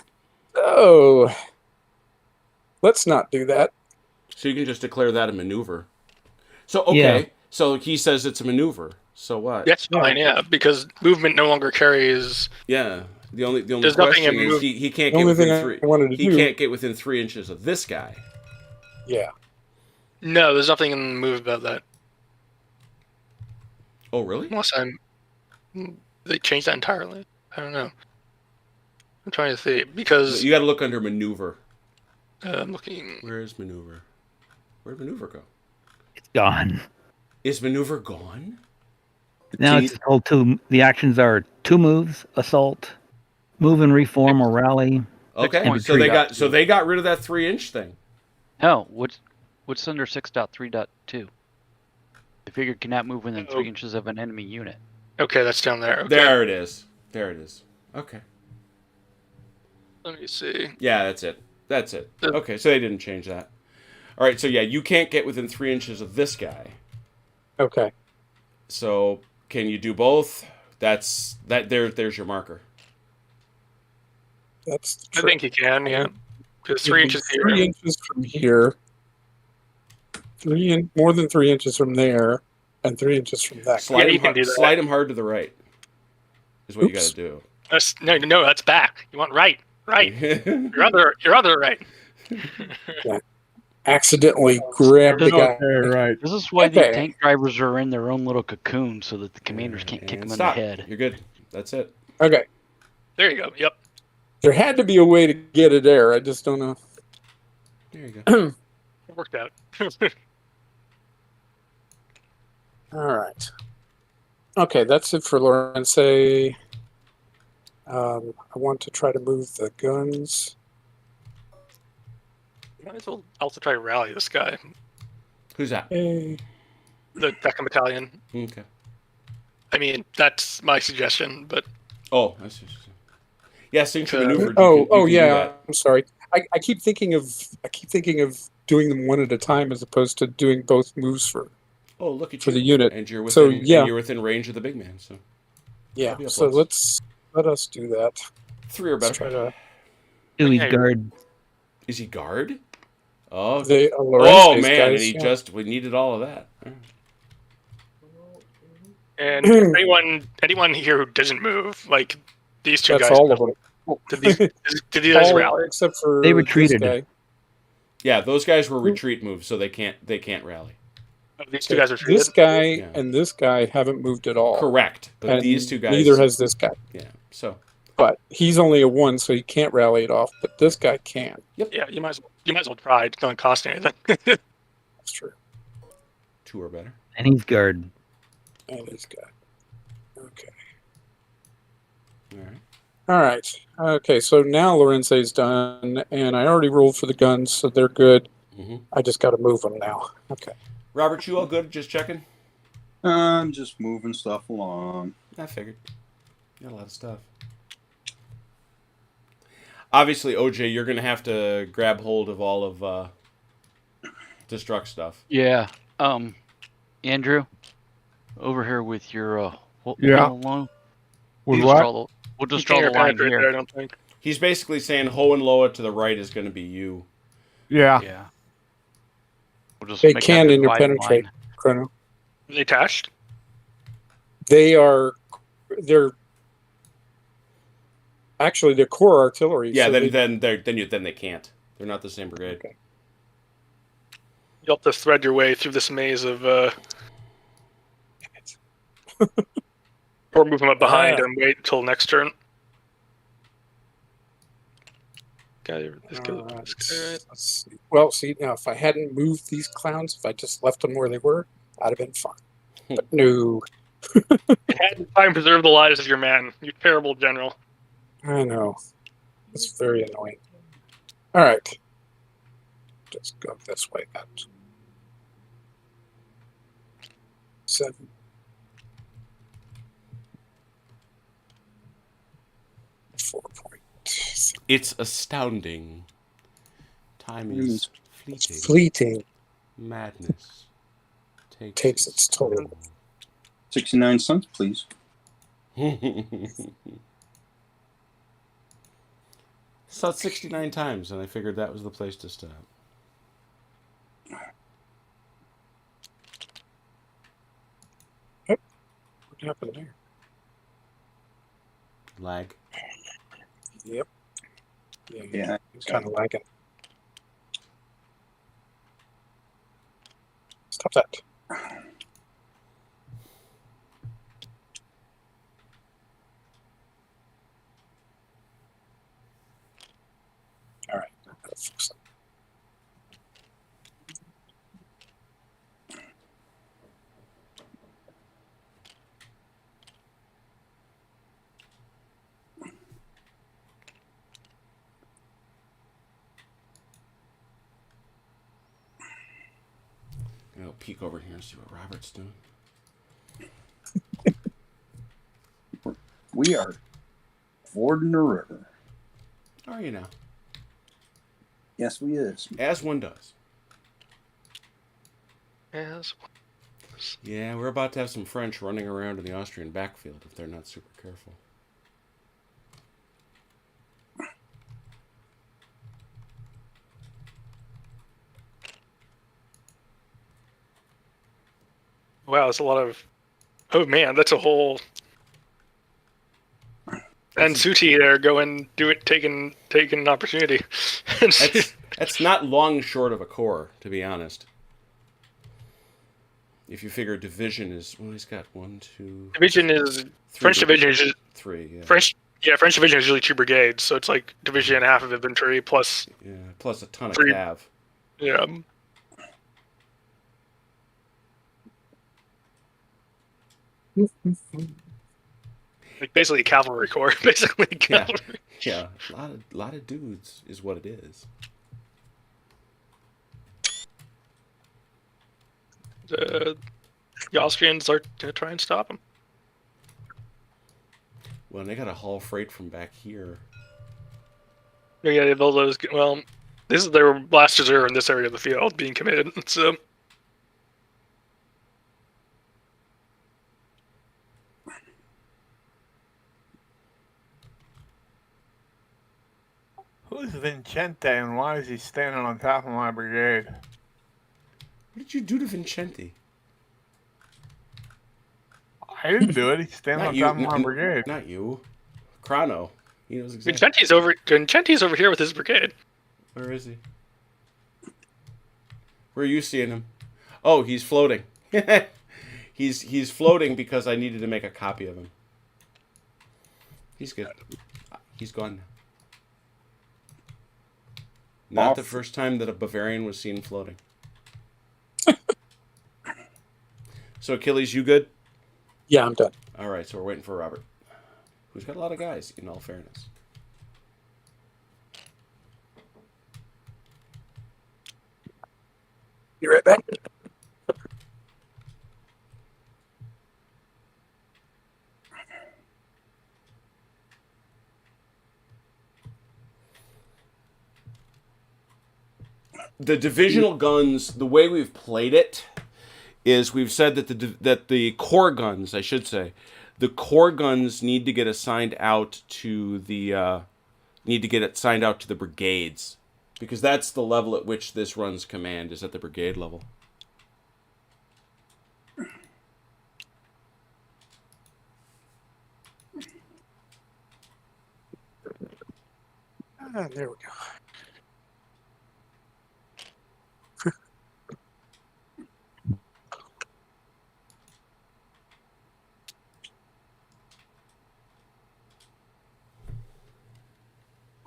Oh, let's not do that. So you can just declare that a maneuver. So okay. Yeah. So he says it's a maneuver. So what? That's fine, yeah, because movement no longer carries. Yeah. The only There's nothing question in is he can't The get only thing within I 3. wanted to He do. can't get within 3 inches of this guy. Yeah. No, there's nothing in the move about that. Oh really? Unless they changed that entirely. I don't know. I'm trying to see because You got to look under maneuver. I'm looking. Where is maneuver? Where'd maneuver go? It's gone. Is maneuver gone? Now Can it's called 2. The actions are 2 moves: assault, move and reform or rally. Okay. And So they retreat. got rid of that 3 inch thing. No, what's under 6.3.2? The figure cannot move within 3 inches of an enemy unit. Okay, that's down there. Okay. There it is. There it is. Okay. Let me see. Yeah, that's it. That's it. Okay, so they didn't change that. All right, so yeah, you can't get within 3 inches of this guy. Okay. So can you do both? There's your marker. That's the I trick. think you can, yeah. Because It'd 3 be inches 3 here. inches from here. More than 3 inches from there, and 3 inches from that. Slide you can do that. Slide him hard to the right. Is what you got Oops. to do. No, that's back. You want right. Your other right. Accidentally grabbed the guy. Okay, right. This is why Okay. these tank drivers are in their own little cocoon so that the commanders can't kick them in the Stop. head. You're good. That's it. Okay. There you go. Yep. There had to be a way to get it there. I just don't know. There you go. It worked out. All right. Okay, that's it for Lawrence. I want to try to move the guns. Might as well also try to rally this guy. Who's that? Hey. The second battalion. Okay. I mean, that's my suggestion, but Oh, I see. Yeah, signature maneuver. you Oh, can do yeah. that. I'm sorry. I keep thinking of doing them one at a time as opposed to doing both moves for. Oh, look at For you. the unit. And you're within, So, yeah. and you're within range of the big man. So Yeah. That'd be a So plus. let us do that. 3 or Let's better. try to. He's Okay. guard. Is he guard? Oh, Lorenzo's man, guys, and he yeah. we needed all of that. and if anyone here who doesn't move, like these two That's guys, all of them. did these guys All rally? except for They this retreated. guy. Yeah, those guys were retreat moves, so they can't rally. Oh, these two guys are This treated. guy Yeah. and this guy haven't moved at all. Correct, but And these two guys. Neither has this guy. Yeah, so But he's only a 1, so he can't rally it off. But this guy can. Yeah, you might as well try. It doesn't cost anything. That's true. 2 or better. And he's guard. And this guy. Okay. All right. All right. Okay, so now Lorenze's done, and I already rolled for the guns, so they're good. Mm-hmm. I just got to move them now. Okay. Robert, you all good? Just checking? I'm just moving stuff along. I figured. Got a lot of stuff. Obviously, OJ, you're going to have to grab hold of all of Destruct stuff. Yeah. Andrew, over here with your Yeah. Home Alone. With We'll what? just You draw the can't line penetrate here. there, I don't think. He's basically saying Ho and Loa to the right is going to be you. Yeah. Yeah. We'll just They make can that interpenetrate, dividing line. Chrono. Are they attached? They're actually they're core artillery. Yeah, so then they can't. They're not the same brigade. Okay. You'll have to thread your way through this maze of, or move them up behind and wait until next turn. Okay, this All guy. right. Let's see. Well, see now, if I hadn't moved these clowns, if I just left them where they were, I'd have been fine. But no, You had to try and preserve the lives of your men. You terrible general. I know it's very annoying. All right, just go this way. That 7. It's astounding. Time is fleeting. Fleeting Madness takes its toll. 69 cents, please. Saw it 69 times, and I figured that was the place to stop. What happened there? Lag. Yep. Yeah. It's kind of lagging. Stop that. All right. I gotta fix that. I'll peek over here and see what Robert's doing. We are fording the river. Are you now? Yes, we is. As one does. Yes. Yeah, we're about to have some French running around in the Austrian backfield if they're not super careful. Wow, that's a lot of. Oh man, that's a whole. And Suti there going do it, taking an opportunity. That's not long short of a core, to be honest. If you figure division is, well, he's got 1, 2. Division is French division is 3. Yeah. French division is usually 2 brigades, so it's like division and a half of infantry plus. Yeah, plus a ton of 3. cav. Yeah. Like basically a cavalry corps, basically cavalry. Yeah, a lot of dudes is what it is. The Austrians are gonna try and stop them. Well, and they got to haul freight from back here. Yeah, they build those. Well, this is their last reserve in this area of the field being committed. So Who's Vincente and why is he standing on top of my brigade? What did you do to Vincenti? I didn't do it. He's standing on top of my brigade. Not you. Chrono. He knows exactly. Vincenti's over here with his brigade. Where is he? Where are you seeing him? Oh, he's floating. he's floating because I needed to make a copy of him. He's good. He's gone now. Not the first time that a Bavarian was seen floating. So Achilles, you good? Yeah, I'm done. All right, so we're waiting for Robert. who's got a lot of guys, in all fairness. Be right back. The divisional guns, the way we've played it, is we've said that the core guns, I should say, the core guns need to get assigned out to the brigades, because that's the level at which this runs command, is at the brigade level. There we go.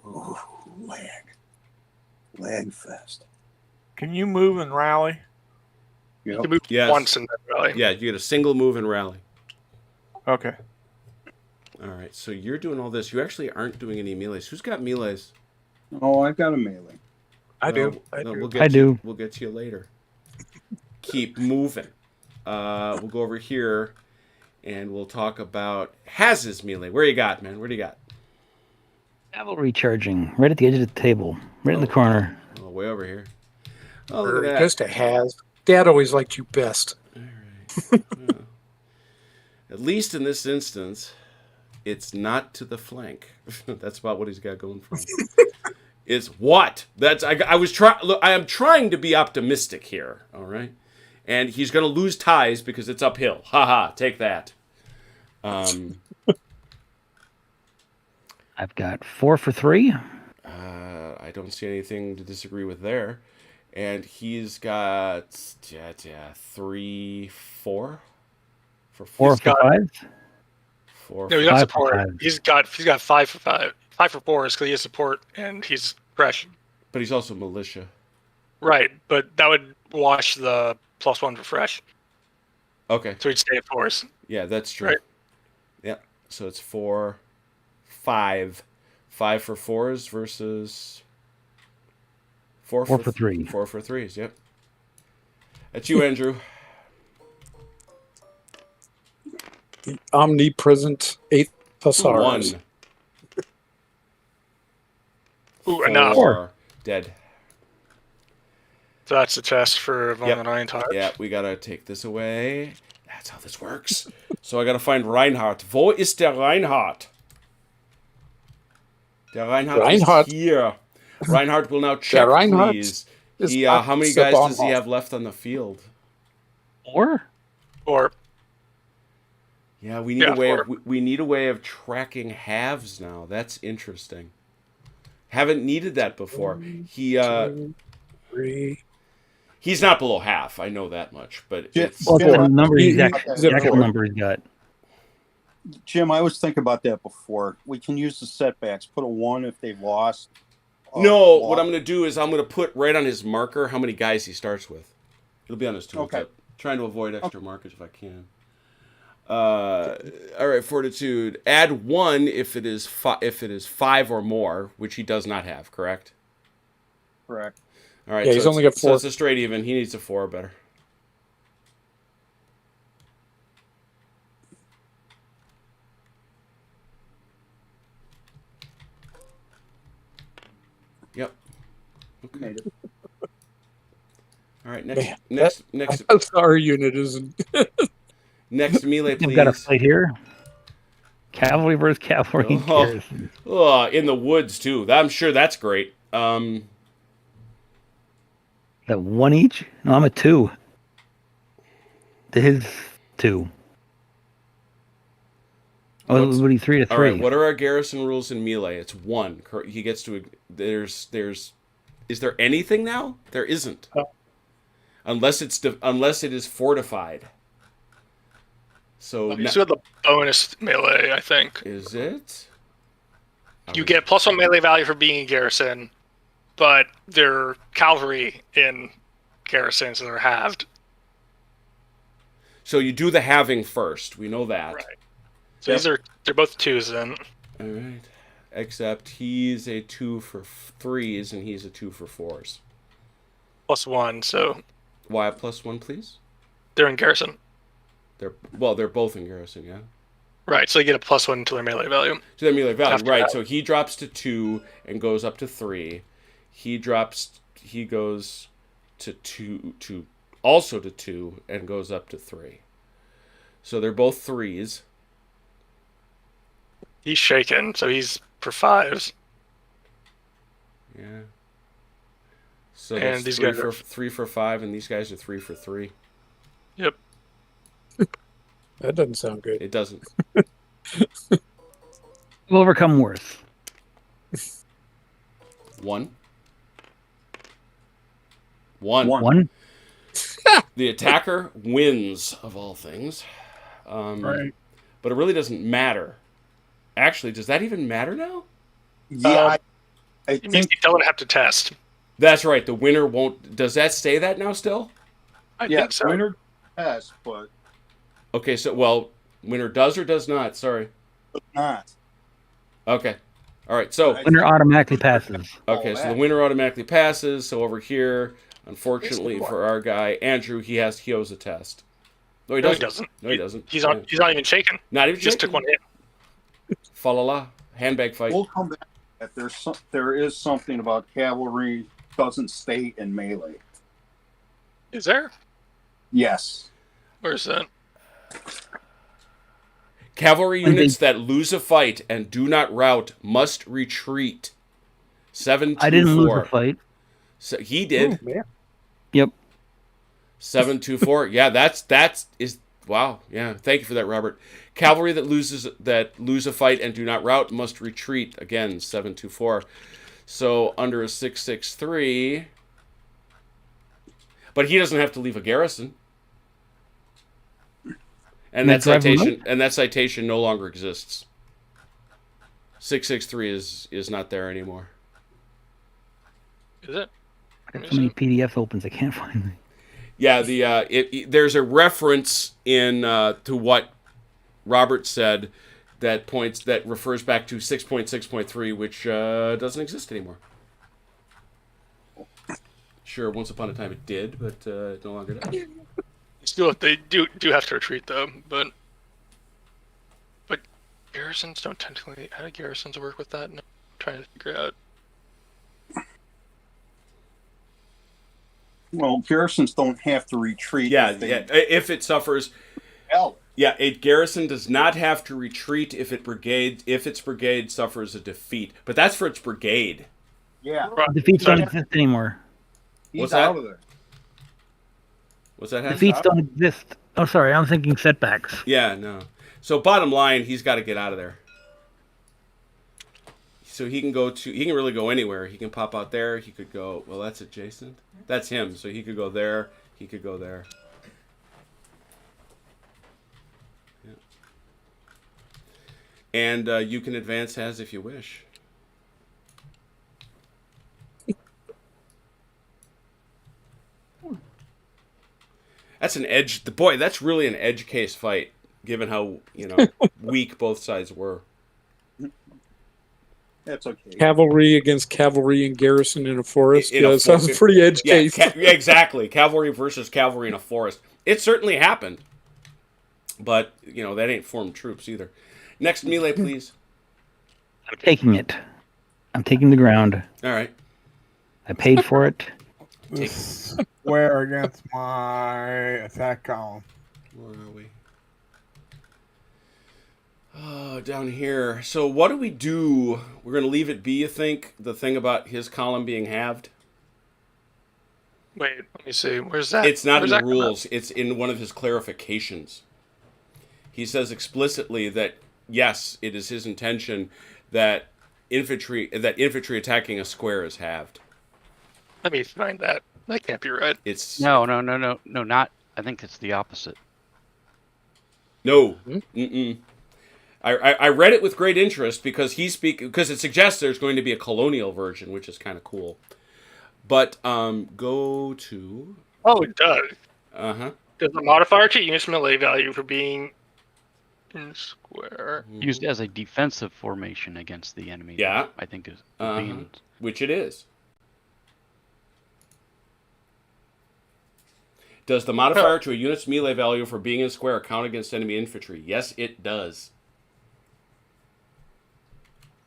Ooh, lag fest. Can you move and rally? You Yep. can move Yes. once and then rally. Yeah, you get a single move and rally. Okay. All right, so you're doing all this. You actually aren't doing any melees. Who's got melees? Oh, I've got a melee. I do. No, I do. We'll get I to, do. We'll get to you later. Keep moving. We'll go over here, and we'll talk about Haz's melee. Where you got, man? Where do you got? Cavalry charging right at the edge of the table, right in the corner. Oh, way over here. Oh, look at that. Just a has. Dad always liked you best. All right. Well, at least in this instance, it's not to the flank. That's about what he's got going for him. Is what? That's I was trying. Look, I am trying to be optimistic here. All right, and he's going to lose ties because it's uphill. Haha, take that. I've got 4 for 3. I don't see anything to disagree with there. And he's got 3, 4 for 4 He's for got- 5. 4. No, you got 5 for support. 5. He's got 5 for 5. 5 for 4 is because he has support and he's fresh. But he's also militia. Right, but that would wash the +1 for fresh. Okay. So he'd stay at 4s. Yeah, that's true. Right. Yeah. So it's 4, 5. 5 for 4s versus 4 4 for 3. 4 for 3s, yep. That's you, Andrew. The omnipresent 8th Hussars. 1. Ooh, enough. 4. Dead. So that's the test for von Yep. der Reinhardt. Yeah, we gotta take this away. That's how this works. So I gotta find Reinhardt. Wo ist der Reinhardt? Der Reinhardt is here. Reinhardt will now check, Reinhardt please. is He, not how many the guys does he Bonhoff. have left on the field? 4? Or Yeah, we need Yeah, a way. 4. We need a way of tracking halves now. That's interesting. Haven't needed that before. 2, 3. He's not below half. I know that much. But Yeah. it's, Well, it's Jim, the number he- he's he's at actual 4. number he's got. Jim, I was thinking about that before. We can use the setbacks. Put a 1 if they've lost. no, what I'm going to do is I'm going to put right on his marker how many guys he starts with. It'll be on his tooltip. Okay. Trying to avoid extra markers if I can. All right, Fortitude. Add 1 if it is 5 or more, which he does not have. Correct. Correct. All right. Yeah, so he's only it's- got So 4. it's a straight even. He needs a 4 better. Yep. Okay. Made it. All right. Next. Man, Next. Hussar unit isn't. Next melee, I've got a please. fight here. Cavalry versus cavalry. Oh. Garrison. Oh, in the woods too. I'm sure that's great. Is that 1 each? No, I'm a 2. To his 2. Oh, What's- what are you 3 to 3? All right. What are our garrison rules in melee? It's 1. He gets to. There's. Is there anything now? There isn't. Oh. Unless it is fortified. So you still have the bonus melee, I think. is it? You get +1 melee value for being in garrison, but they're cavalry in garrison, so they're halved. So you do the halving first. We know that. Right. So they're both 2s then. All right. Except he's a 2 for 3s and he's a 2 for 4s. +1, so Why a +1, please? they're in garrison. They're both in garrison, yeah. Right, so you get a +1 to their melee value. To their melee value, After right? that. So he drops to 2 and goes up to 3. He goes to 2 also to 2 and goes up to 3. So they're both 3s. He's shaken, so he's for 5s. Yeah. So And that's these 3 guys for are- 3 for 5, and these guys are 3 for 3. Yep. That doesn't sound good. It doesn't. We'll overcome worse. 1. One. The attacker wins, of all things. Right. But it really doesn't matter. Actually, does that even matter now? Yeah, I It means think. you don't have to test. That's right. The winner won't. Does that say that now still? I Yeah, think so. winner test, but Okay, so, well, winner does or does not? Sorry. not. Okay. All right, so, I Winner think- automatically passes. okay, so the that. winner automatically passes. So over here, unfortunately for our guy, Andrew, he owes a test. No, he No, he doesn't. doesn't. No, he doesn't. He's Yeah. not even shaken. Not even He just took shaking. 1 hit. Fa la la. Handbag fight. We'll come back. If there is something about cavalry doesn't stay in melee. Is there? Yes. Where's that? Cavalry When they- units that lose a fight and do not rout must retreat. 724. I didn't lose a fight. So he did. Oh, man. Yep. 724. Yeah, that's wow. Yeah, thank you for that, Robert. Cavalry that lose a fight and do not rout must retreat. Again, 724. So under a 663. But he doesn't have to leave a garrison. And that Can I drive him citation no longer exists. 663 is not there anymore. Is it? I got so many PDFs opens I can't find them. Yeah, there's a reference in to what Robert said that refers back to 6.6.3, which doesn't exist anymore. Sure, once upon a time it did, but it no longer does. Still, they do have to retreat though, but garrisons don't technically. How do garrisons work with that? No, I'm trying to figure out. Well, garrisons don't have to retreat. Yeah, if they yeah. If it suffers, fail. yeah, a garrison does not have to retreat if its brigade suffers a defeat. But that's for its brigade. Yeah, Defeats don't exist anymore. he's What's that? out of there. What's that? Hans? Defeats don't exist. Oh, sorry. I'm thinking setbacks. Yeah, no. So bottom line, he's got to get out of there. So he can really go anywhere. He can pop out there. He could go, well, that's adjacent. That's him. So he could go there. He could go there. Yeah. And you can advance as if you wish. That's an edge. Boy, that's really an edge case fight, given how weak both sides were. That's okay. Cavalry against cavalry and garrison in a forest. In a Yeah, it sounds fo- pretty edge Yeah, case. yeah, exactly. Cavalry versus cavalry in a forest. It certainly happened, but that ain't formed troops either. Next melee, please. I'm taking it. I'm taking the ground. All right. I paid for it. This square against my attack column. Where are we? Oh, down here. So what do we do? We're going to leave it be, you think? The thing about his column being halved? Wait, let me see. Where's that? It's not Where's in the that come up? rules. It's in one of his clarifications. He says explicitly that, yes, it is his intention that infantry attacking a square is halved. Let me find that. That can't be right. It's No, not. I think it's the opposite. no. Mm-mm. I read it with great interest because because it suggests there's going to be a colonial version, which is kind of cool. But go to Oh, it does. uh-huh. Does the modifier to units melee value for being in square. Used as a defensive formation against the enemy. Yeah. I think is Uh-huh. Which it is. Does the modifier to a unit's melee value for being in square count against enemy infantry? Yes, it does.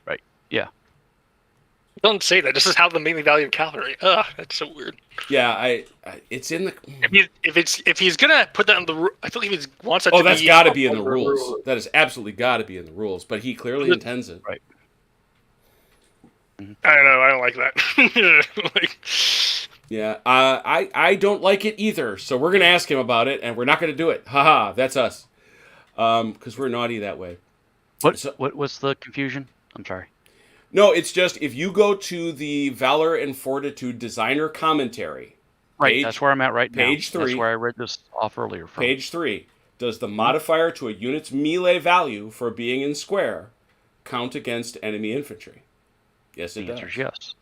right. Yeah. Don't say that. This is how the melee value of cavalry. Ugh, that's so weird. Yeah, it's in the. If he's gonna put that in the, I feel like if he wants that. Oh, to that's be got to be in the on rules. That is absolutely got to be in the rules. But he clearly intends it. Right. I don't know. I don't like that. Like, Yeah, I don't like it either. So we're gonna ask him about it, and we're not gonna do it. Haha, that's us. Because we're naughty that way. What's the confusion? I'm sorry. No, it's just if you go to the Valor and Fortitude designer commentary. Right, that's where I'm at right now. Page 3. That's where I read this off earlier from. Page 3. Does the modifier to a unit's melee value for being in square count against enemy infantry? Yes, it The does. answer is yes.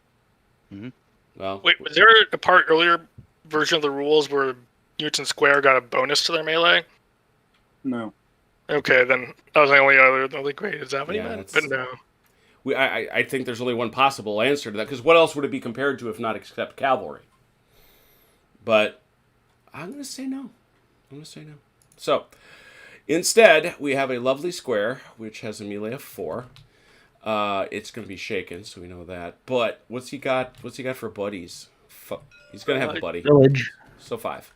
Mm-hmm. Well, wait, was there a part earlier version of the rules where units in square got a bonus to their melee? No. Okay, then that was the only other. Like, wait, is that what he Yeah, meant? that's- But no. I think there's only one possible answer to that, because what else would it be compared to if not except cavalry? But I'm going to say no. So, instead, we have a lovely square, which has a melee of 4. It's going to be shaken, so we know that. But what's he got for buddies? He's going to have a buddy. Village. So 5.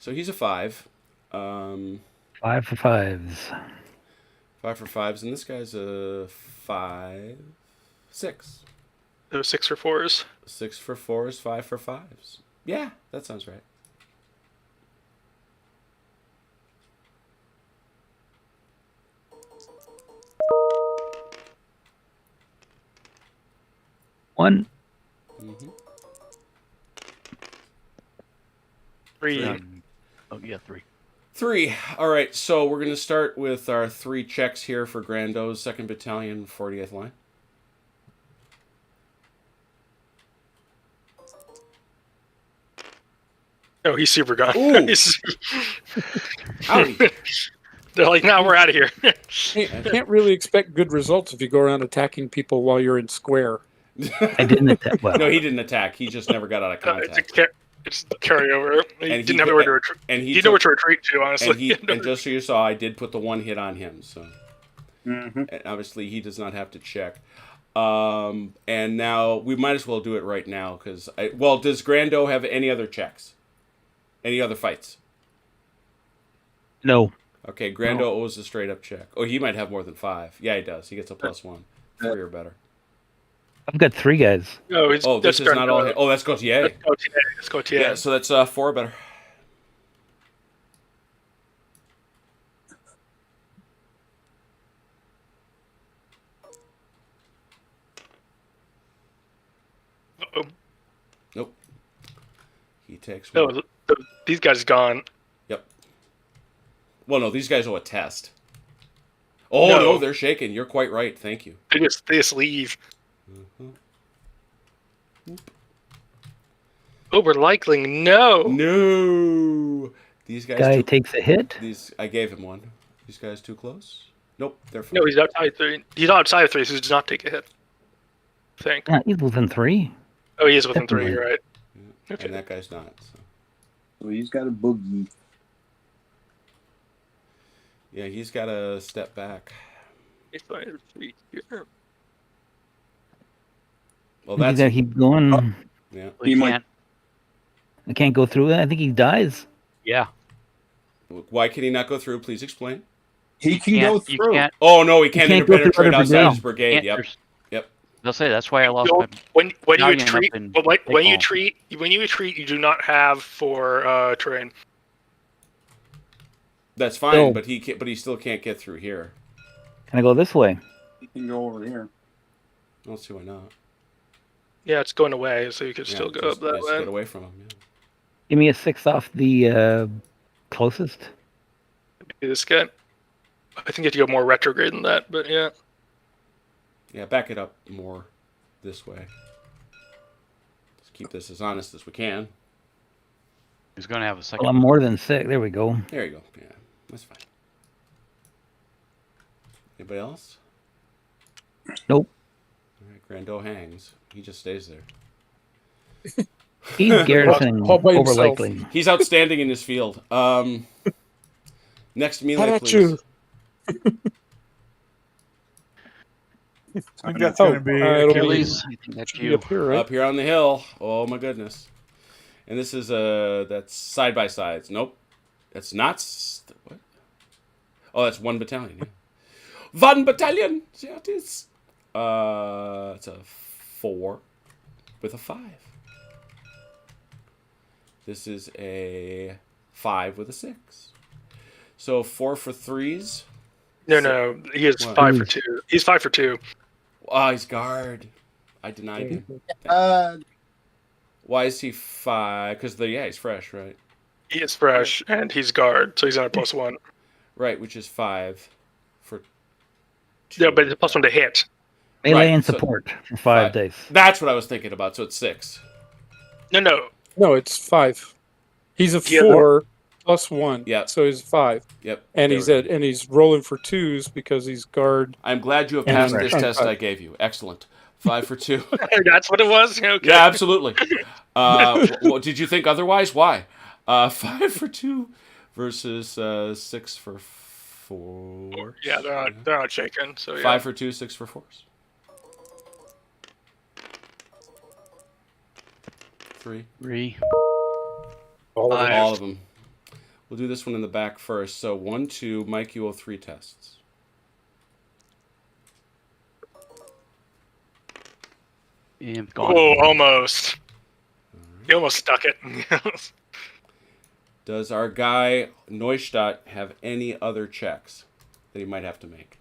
So he's a 5. 5 for 5s. 5 for 5s, and this guy's a 5, 6. It was 6 for 4s. 6 for 4s, 5 for 5s. Yeah, that sounds right. One. Mm-hmm. 3. Oh yeah, 3. 3. All right, so we're going to start with our 3 checks here for Grando's 2nd Battalion, 40th Line. Oh, he's super gone. Ooh. Howdy. They're like, no, we're out of here. Can't really expect good results if you go around attacking people while you're in square. I didn't attack. Well, No, he didn't attack. He just never got out of contact. It's the carryover. He And didn't have anywhere to retreat. And He didn't know where to retreat to, honestly. and just so you saw, I did put the 1 hit on him. So Mm-hmm. and obviously he does not have to check. And now we might as well do it right now because does Grando have any other checks? Any other fights? no. Okay, Grando owes a straight up check. Oh, he might have more than 5. Yeah, he does. He gets a +1. 3 or better. I've got 3 guys. No, This is not all hit. Oh, that's Gautier. Let's go to Yeah, so that's 4 or better. Uh-oh. Nope. He takes 1. No, these guys gone. Yep. Well, no, these guys owe a test. Oh, No. no, they're shaking. You're quite right. Thank you. They just leave. Mhm. Oh, we're likely no. No. These guys. Guy takes a hit. I gave him 1. These guys too close? Nope, they're fine. No, he's outside 3. He's outside of 3, so he does not take a hit. I think. Yeah, he's within 3. Oh, he is within 3. Definitely. You're right. Yeah, Okay. and that guy's not. So. So he's got a boogie. Yeah, he's got to step back. He's fine. 3 here. Well, He's that's gotta keep going. yeah. He might- can't. I can't go through it. I think he dies. Yeah. Why can he not go through? Please explain. He can go You through. can't. Oh no, he can't can't go through interpenetrate other outside brigade. his brigade. Can't- Yep. there's- Yep. They'll say that's why I lost my. When you battalion up retreat, in when you Eggmuhl. retreat, you do not have for terrain. That's fine, No. but he still can't get through here. Can I go this way? He can go over here. I don't see why not. Yeah, it's going away, so you could still go up that just way. get away from him. Yeah. Give me a 6 off the closest. This guy. I think you have to go more retrograde than that, but yeah. Yeah, back it up more this way. Let's keep this as honest as we can. He's going to have a second. Well, I'm more than 6. There we go. There you go. Yeah, that's fine. Anybody else? Nope. All right, Grando hangs. He just stays there. He's garrisoning All by over himself. likely. He's outstanding in his field. Next melee, How about please. you? I think that's going to be it'll be- Achilles, I think that's Should be you. up here, right? Up here on the hill. Oh my goodness. And this is that's side by sides. Nope. That's not. What? Oh, that's one battalion. Yeah. One battalion. Yeah, it is. It's a 4 with a 5. This is a 5 with a 6. So 4 for 3s. No, he is What? 5 for 2. He's 5 for 2. Oh, he's guard. I denied him. Uh, Why is he 5? Because he's fresh, right? He is fresh, and he's guard, so he's on a +1. Right, which is 5 for 2. Yeah, but it's a +1 to hit. Melee Right, and so- support for 5 dice. That's what I was thinking about. So it's 6. No. No, it's 5. He's a Yeah. 4 plus 1. Yeah. So he's 5. Yep. And there we go. he's rolling for 2s because he's guard. I'm glad you have And passed I'm this fresh. test I gave you. Excellent. 5 for 2. That's what it was? Okay. Yeah, absolutely. Did you think otherwise? Why? 5 for 2 versus 6 for 4. Yeah, they're not shaking. So yeah. 5 for 2, 6 for 4s. 3. 3. All of them. All of them. We'll do this one in the back first. So 1, 2. Mike, you owe 3 tests. And gone. Oh, almost. He almost stuck it. Does our guy Neustadt have any other checks that he might have to make?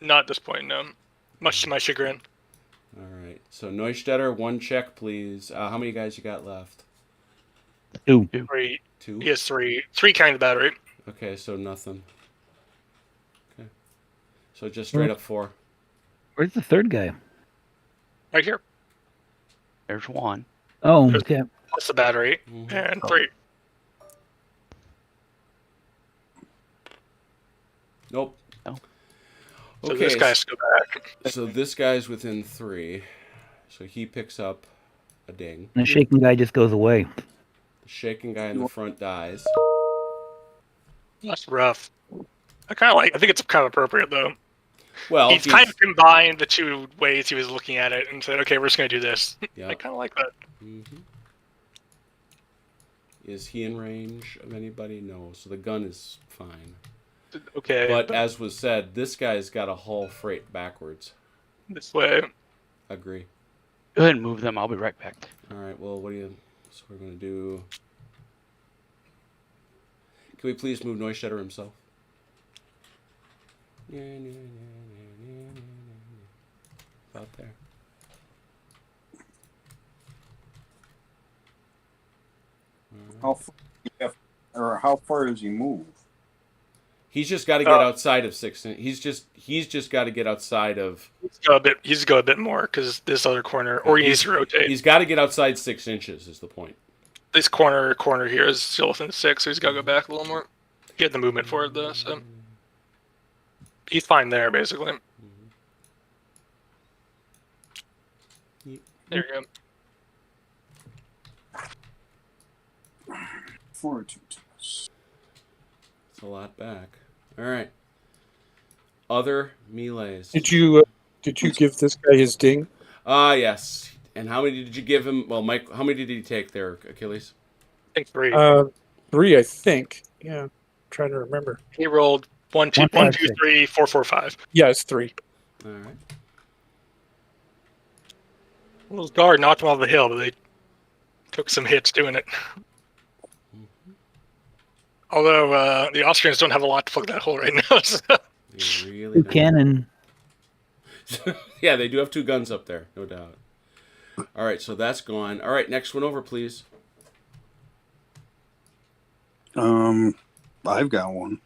Not at this point, no. Much to my chagrin. All right. So Neustadter, 1 check, please. How many guys you got left? 2. 3. 2. He has 3. 3 kind of battery. Okay, so nothing. Okay. So just straight up 4. Where's the third guy? Right here. There's 1. Oh, okay. Plus the battery. Mhm. And 3. Nope. No. So Okay. this guy has to go back. So this guy's within 3. So he picks up a ding. And the shaking guy just goes away. The shaking guy in the front dies. That's rough. I think it's kind of appropriate though. Well, He's kind of combined the two ways he was looking at it and said, okay, we're just going to do this. Yeah. I kind of like that. Mm-hmm. Is he in range of anybody? No. So the gun is fine. Okay. But as was said, this guy's got to haul freight backwards. This way. Agree. Go ahead and move them. I'll be right back. All right. Well, so we're going to do. Can we please move Neustadter himself? About there. How far does he move? He's just got to get outside of 6. He's just got to get outside of. He's go a bit more because this other corner, or he needs to rotate. He's got to get outside 6 inches. Is the point? This corner here is still within 6, so he's got to go back a little more. Get the movement for it though, so he's fine there basically. There you go. Fortitude. It's a lot back. All right. Other melees. Did you give this guy his ding? Yes. And how many did you give him? Well, Mike, how many did he take there, Achilles? I think 3. 3, I think. Yeah, I'm trying to remember. He rolled 1, 2, 1, 1, 5, 2, 6. 3, 4, 4, 5. Yeah, it's 3. All right. Well, his guard knocked him off the hill, but they took some hits doing it. Although the Austrians don't have a lot to plug that hole right now. So. They really 2 don't. cannon. Yeah, they do have 2 guns up there, no doubt. All right, so that's gone. All right, next one over, please. I've got one.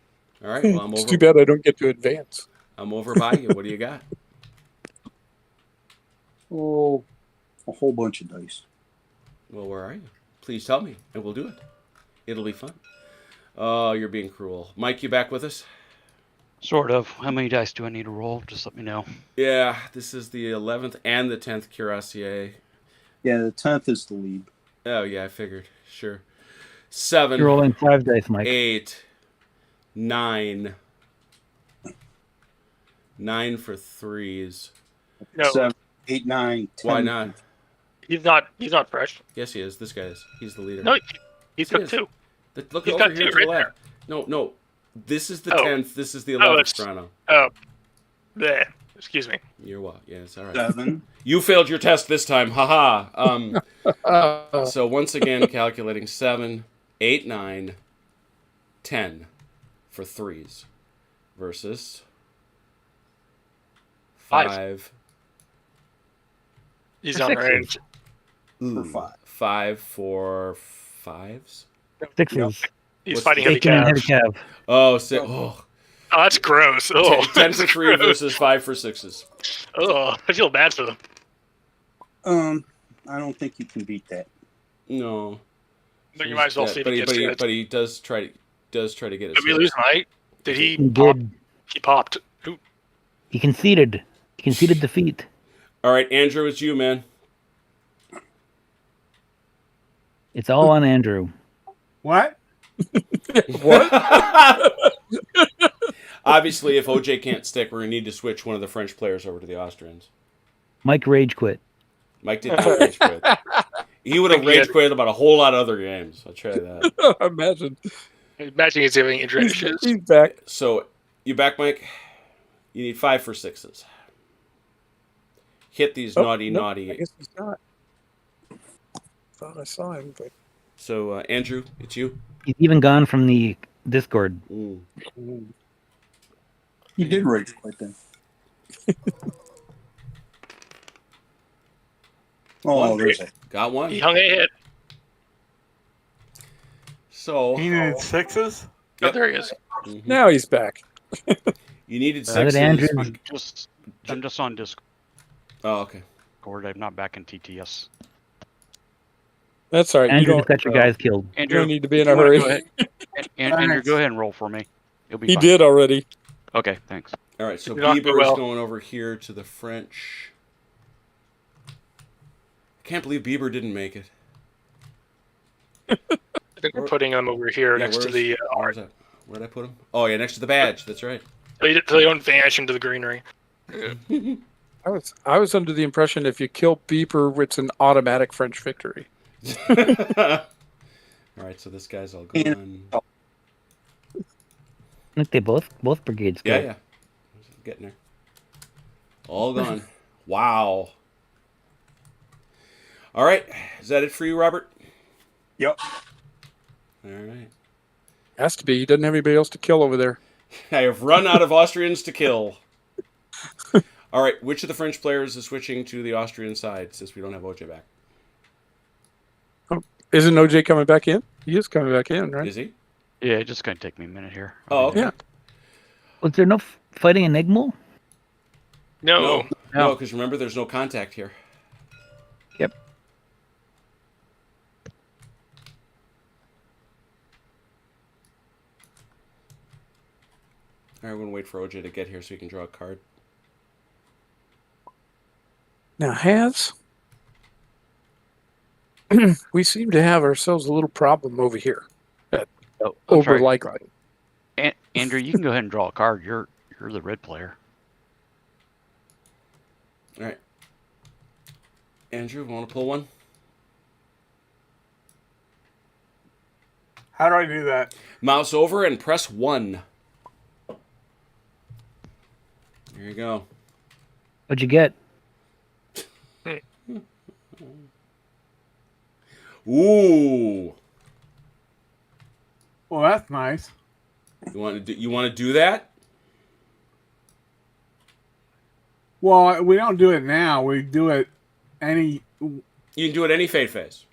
All right, well, I'm It's over. too bad I don't get to advance. I'm over by you. What do you got? Oh, a whole bunch of dice. Well, where are you? Please tell me, and we'll do it. It'll be fun. Oh, you're being cruel. Mike, you back with us? Sort of. How many dice do I need to roll? Just let me know. Yeah, this is the 11th and the 10th cuirassier. Yeah, the 10th is the lead. Oh, yeah, I figured. Sure. 7. You're rolling 5 dice, Mike. 8. 9. 9 for threes. No, 7, 8, 9, 10. Why not? he's not fresh. Yes, he is. This guy is. He's the leader. No, he Yes, took he is. 2. Look He's over got here two to the right left. No. This is the Oh. 10th. This is the Oh, 11th, it's- Strano. Oh, there. Excuse me. You're what? Yeah, it's all right. 7. You failed your test this time. Haha. Uh, So once again, calculating 7, 8, 9, 10 for threes versus 5. He's For on sixes. range. For 5. 5 for fives. Sixes. He's What's fighting the- heavy Taking in heavy calves. cav. Oh, oh. Oh, that's gross. Oh, 10 for that's 3 gross. versus 5 for sixes. Oh, I feel bad for them. I don't think you can beat that. No. But you might as well Yeah, see if but he he, gets but, he, it. but he does try to get it. Did we lose Mike? Did he He pop? did. He popped. Ooh. He conceded. He conceded defeat. All right, Andrew, it's you, man. It's all on Andrew. What? what? Obviously, if OJ can't stick, we're going to need to switch one of the French players over to the Austrians. Mike rage quit. Mike did not rage quit. He would have rage quit about a whole lot of other games. I'll try that. Imagine. Imagine he's having injury issues. He's back. So, you back, Mike? You need 5 for sixes. Hit these naughty. I guess he's not. Thought I saw him, but So, Andrew, it's you. He's even gone from the Discord. Mm. You did rage quit then. Oh, there's a Got one. He hung a hit. So, He needed sixes. Oh, there he is. mhm. now he's back. You needed Now that sixes. Andrew- I'm just on Discord. Oh, okay. I'm not back in TTS. That's all right. Andrew you just got your guys killed. you Andrew, don't need to be in you a wanna hurry. Go ahead. Andrew, go ahead and roll for me. It'll be He fine. did already. Okay, thanks. All right, so Did not go Bieber is well. going over here to the French. I can't believe Bieber didn't make it. I think we're putting him over here Yeah, next to where's- the where's that? Where'd I put him? Oh, yeah, next to the badge. That's right. so they don't vanish into the greenery. I was under the impression if you kill Beeper, it's an automatic French victory. All right, so this guy's all gone. Look, they both brigades go. Yeah. Getting there. All gone. Wow. All right, is that it for you, Robert? Yep. All right. Has to be. He doesn't have anybody else to kill over there. I have run out of Austrians to kill. All right, which of the French players is switching to the Austrian side since we don't have OJ back? Isn't OJ coming back in? He is coming back in, right? Is he? Yeah, it's just gonna take me a minute here. Oh, okay. Yeah. Was there no fighting in Eggmuhl? No. No, because remember, there's no contact here. Yep. All right, we're going to wait for OJ to get here so he can draw a card. Now, we seem to have ourselves a little problem over here. Oh, Over sorry. likely. Andrew, you can go ahead and draw a card. You're the red player. All right. Andrew, want to pull one? How do I do that? Mouse over and press 1. There you go. What'd you get? Ooh. Well, that's nice. You want to do that? Well, we don't do it now. We do it any. You can do it any fate phase.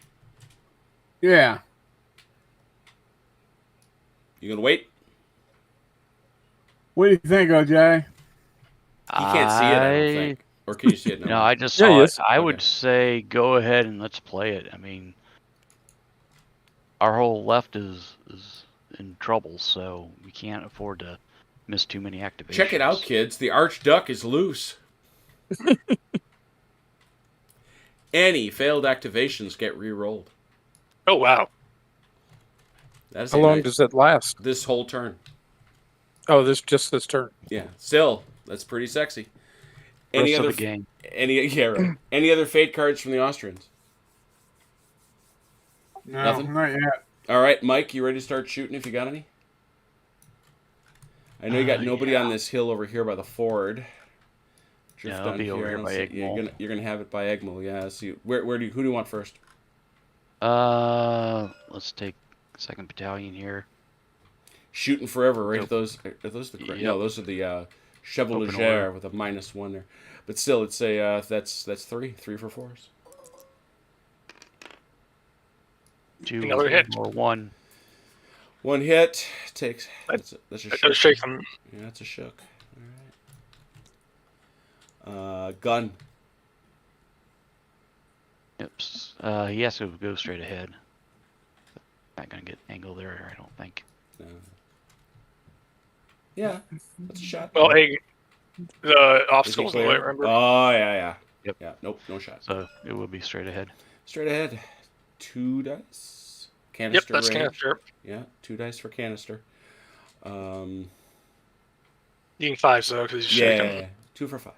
Yeah. You gonna wait? What do you think, OJ? You can't see it, I don't think. Or can you see it now? No, I just Yeah, saw yes. it. I Okay. would say go ahead and let's play it. I mean, our whole left is in trouble, so we can't afford to missed too many activations. Check it out, kids. The archduck is loose. Any failed activations get re-rolled. Oh wow. That's How long does it last? this whole turn? Oh, this turn. Yeah. Still, that's pretty sexy. Rest Any of other the game. right. Any other fate cards from the Austrians? No, Nothing? not yet. All right, Mike, you ready to start shooting if you got any? I know you got nobody yeah. on this hill over here by the ford. Yeah, I'll be over here by Eggmuhl. You're gonna have it by Eggmuhl. Yeah. See, who do you want first? Let's take 2nd Battalion here. Shooting forever, right? Yep. Are those the Yep. no? Those are the Cheval Open Leger order. with a -1 there. But still, it's a that's 3 for 4s. 2 Another hit. or 1. One hit takes. That's a I shook. gotta shake them. Yeah, that's a shook. All right. Gun. Yep. He has to go straight ahead. Not gonna get angle there, I don't think. No. Yeah, that's a shot. Well, hey, the Is he obstacles in the way, clear? remember? Oh yeah. Yep. Yeah. Nope. No shot. So it will be straight ahead. Straight ahead. 2 dice. Canister. Yep, that's range. canister. Yeah, 2 dice for canister. You can 5s though, because you shake them. 2 for 5s.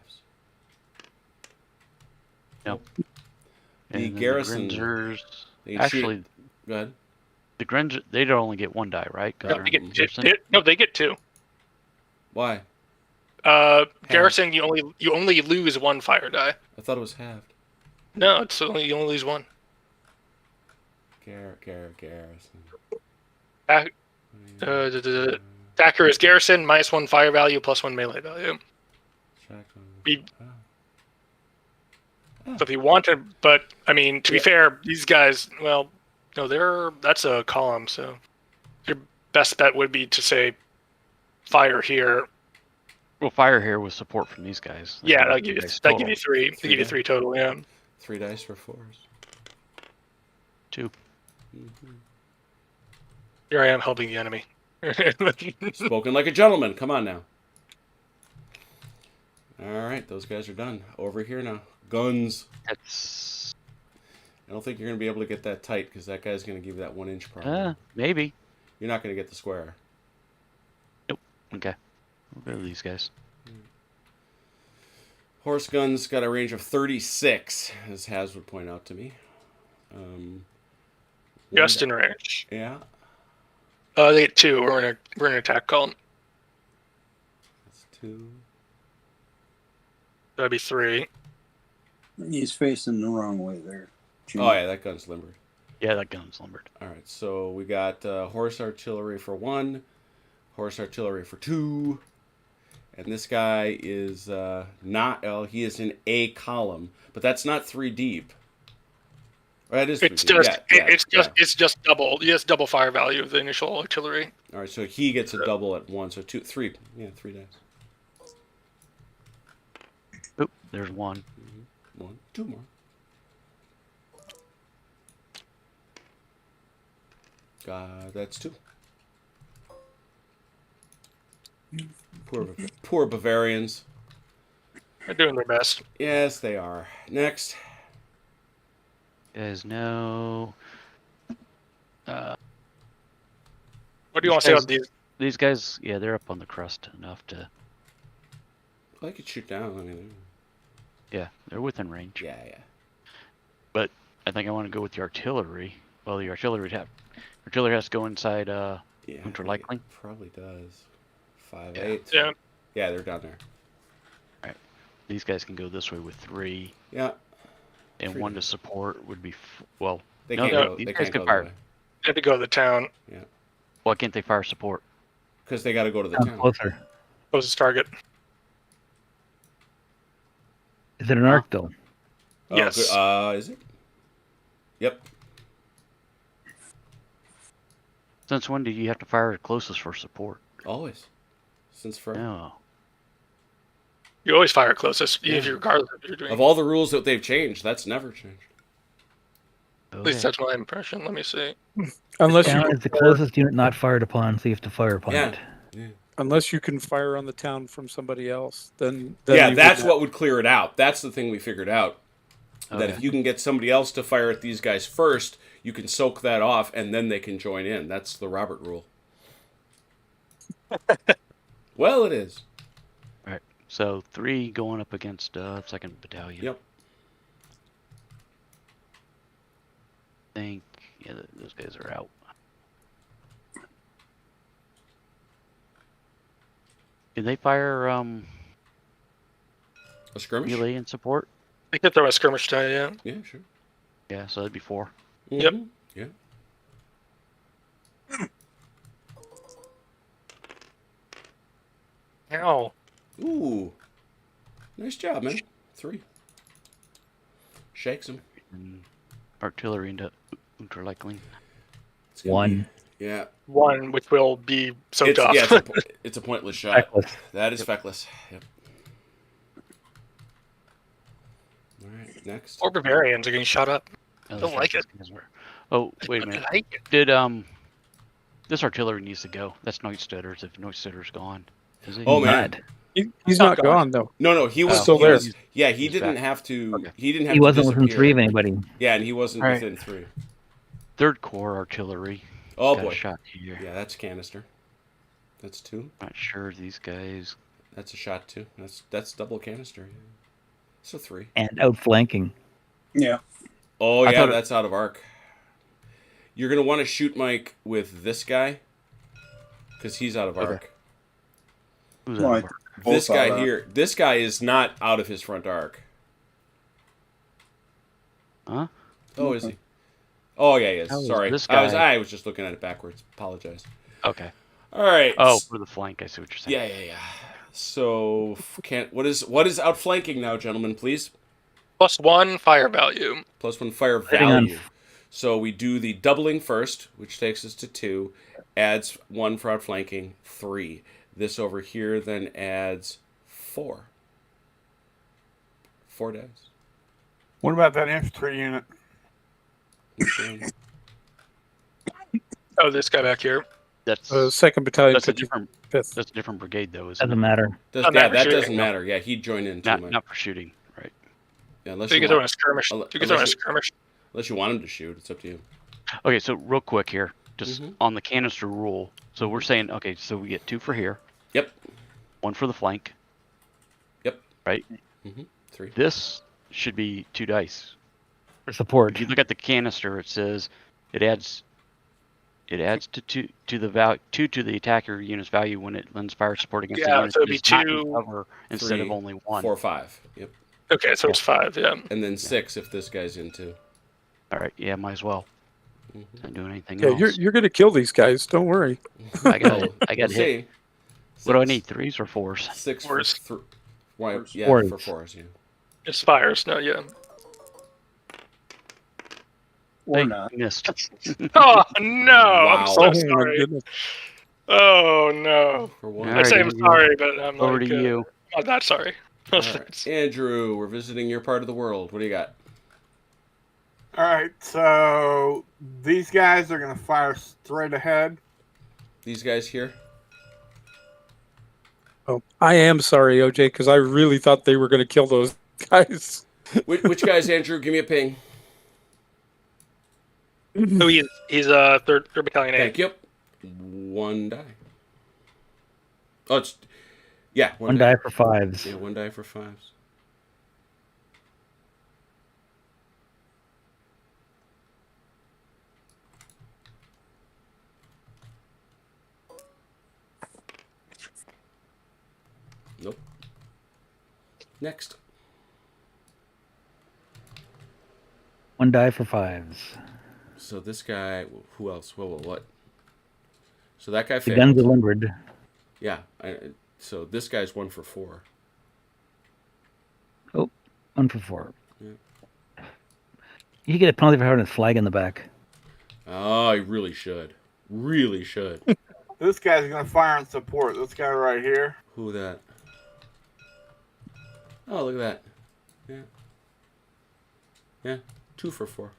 Nope. The And then garrison. The Grinzers, They can shoot- actually, Go ahead. the Grinzer, they don't only get 1 die, right? 'Cause No, they're they in get garrison. no, they get 2. Why? Garrison, you only lose 1 fire die. I thought it was halved. No, you only lose 1. Garrison. Attacker is garrison -1 fire value +1 melee value. Be- So if you wanted, but I mean, to be fair, these guys, well, no, that's a column. So your best bet would be to say fire here. Well, fire here with support from these guys. Yeah, That'd that give you nice 3. total. They give you 3 total. Yeah. 3 dice for 4s. 2. Here I am helping the enemy. Spoken like a gentleman. Come on now. All right, those guys are done. Over here now. Guns. That's I don't think you're going to be able to get that tight because that guy's going to give you that 1 inch problem. maybe. You're not going to get the square. Okay. We'll go to these guys. Horse guns got a range of 36, as Haz would point out to me. Just in range. Yeah, They get 2. We're in an attack column. that's 2. That'd be 3. He's facing the wrong way there. Jim. Oh yeah, that gun's limbered. Yeah, that gun's lumbered. All right, so we got horse artillery for 1, horse artillery for 2, and this guy is not. Well, he is in a column, but that's not 3 deep. Or that is 3 It's deep. just Yeah. it's just double. Yes, double fire value of the initial artillery. All right, so he gets a double at 1, so 2, 3. Yeah, 3 dice. Oop, there's 1. 1, 2 more. That's 2. Poor Bavarians. They're doing their best. Yes, they are. Next. Guys, no. What do you want to say about these? These guys, yeah, they're up on the crust enough to. I could shoot down. I mean, Yeah, they're within range. yeah. But I think I want to go with the artillery. Well, the artillery has to go inside Yeah, Ultra likely. probably does. 5, Yeah. 8. Yeah. Yeah, they're down there. These guys can go this way with 3, Yeah, and 3 1 to support would be well. they No, can't no, go. these They guys can't can go fire. that way They have to go to the town. Why can't they fire support? because they got to go to the Sounds town. closer. Closest target. Is it an arc though? Oh, Yes. good. Is it? Yep. Since when did you have to fire closest for support? Always. Since forever. No. You always fire closest, even if Yeah. you're regardless of what you're doing. Of all the rules that they've changed, that's never changed. At least that's my impression. Let me see. Unless Down you is the closest unit not fired upon, so you have to fire upon Yeah. it. Yeah. unless you can fire on the town from somebody else, then Yeah, you that's wouldn't what would clear it out. That's the thing we figured out. That if you can get somebody else to fire at these guys first, you can soak that off, and then they can join in. That's the Robert rule. Well, it is. All right. So 3 going up against 2nd Battalion. Yep. I think those guys are out. Did they fire A skirmish? melee in support? They could throw a skirmish die, yeah. Yeah, sure. Yeah, so that'd be 4. Yep. Mhm. Yeah. Ow. Ooh. Nice job, man. 3. Shakes him. And artillery into Unterleichling. It's gonna 1. be- yeah. 1, which will be soaked off. Yeah, it's a pointless shot. Feckless. That is feckless. Yep. All right, next. Or Bavarians are getting shot up. Oh, Don't like it. Oh, wait a minute. I like it. Did this artillery needs to go. That's Neustadter's if Neustadter's gone. Is he? Oh, man. Bad. He's not gone though. No, he was Still he there. was- yeah, he He's didn't back. have to. Okay. He didn't have He to wasn't within disappear. 3 of anybody. Yeah, and he wasn't All right. within 3. 3rd Corps artillery. Oh Got a boy. shot here. Yeah, that's canister. That's 2. Not sure if these guys. That's a shot 2. That's double canister. Yeah. So 3. And outflanking. Yeah. Oh I yeah, thought it- that's out of arc. You're gonna want to shoot Mike with this guy, because he's out of Okay. arc. Who's Well, that? I- Mark? This Both guy out of arc. here, this guy is not out of his front arc. Huh? Oh, is he? Oh yeah, he is. How is Sorry, this I guy- was just looking at it backwards. Apologize. Okay. All right. Oh, for the flank. I see what you're saying. Yeah. So what is outflanking now, gentlemen? Please. +1 fire value. +1 fire Hitting on- value. So we do the doubling first, which takes us to 2, adds 1 for outflanking, 3. This over here then adds 4. 4 dice. What about that infantry unit? Okay. Oh, this guy back here. That's 2nd Battalion, that's a different 5th. that's a different brigade though, isn't Doesn't it? matter. Yeah, not for that shooting, doesn't no. matter. Yeah, he'd join in too, Not Mike. not for shooting, right? Yeah, unless So you you can throw in a want, skirmish. Unle- You can throw in a unless you- skirmish. unless you want him to shoot, it's up to you. Okay, so real quick here, just Mhm. on the canister rule. So we're saying, okay, so we get 2 for here, Yep. 1 for the flank. Yep. Right. 3. This should be 2 dice. For support. If you look at the canister, it says it adds to 2 to the value 2 to the attacker unit's value when it lends fire support against the Yeah, unit so it'd that be is not in 2, cover instead of 3, only 1. 4, 5. Yep. Okay, so it's 5, yeah. And then 6 if this guy's in too. All right, yeah, might as well. Mhm. Not doing anything Yeah, else. you're gonna kill these guys. Don't worry. I got We'll I got hit. see. What do I 6. need? 3s or 4s? 6 for Fours. 3. Why? Fours. Yeah, Fours. for 4s. Yeah. It's fires. No, yeah. Or Hey, not. missed. Oh no! Wow. I'm so Oh my sorry. goodness. Oh no! For 1. All I right, say I'm Andrew. sorry, but I'm Over like, to you. not that sorry. All right. Andrew, we're visiting your part of the world. What do you got? All right, so these guys are going to fire straight ahead. These guys here? Oh, I am sorry, OJ, because I really thought they were going to kill those guys. Which guys, Andrew? Give me a ping. So he's third battalion A. Thank you. 1 die. Oh, it's yeah. 1 die for 5s. Yeah, 1 die for 5s. Nope. Next. 1 die for 5s. So this guy, who else? What? So that guy The guns are failed. limbered. Yeah. So this guy's 1 for 4. 1 for 4. Yeah. You get a penalty for having a flag in the back. Oh, he really should. Really should. This guy's going to fire on support. This guy right here. Who that? Oh, look at that. Yeah. Yeah. 2 for 4.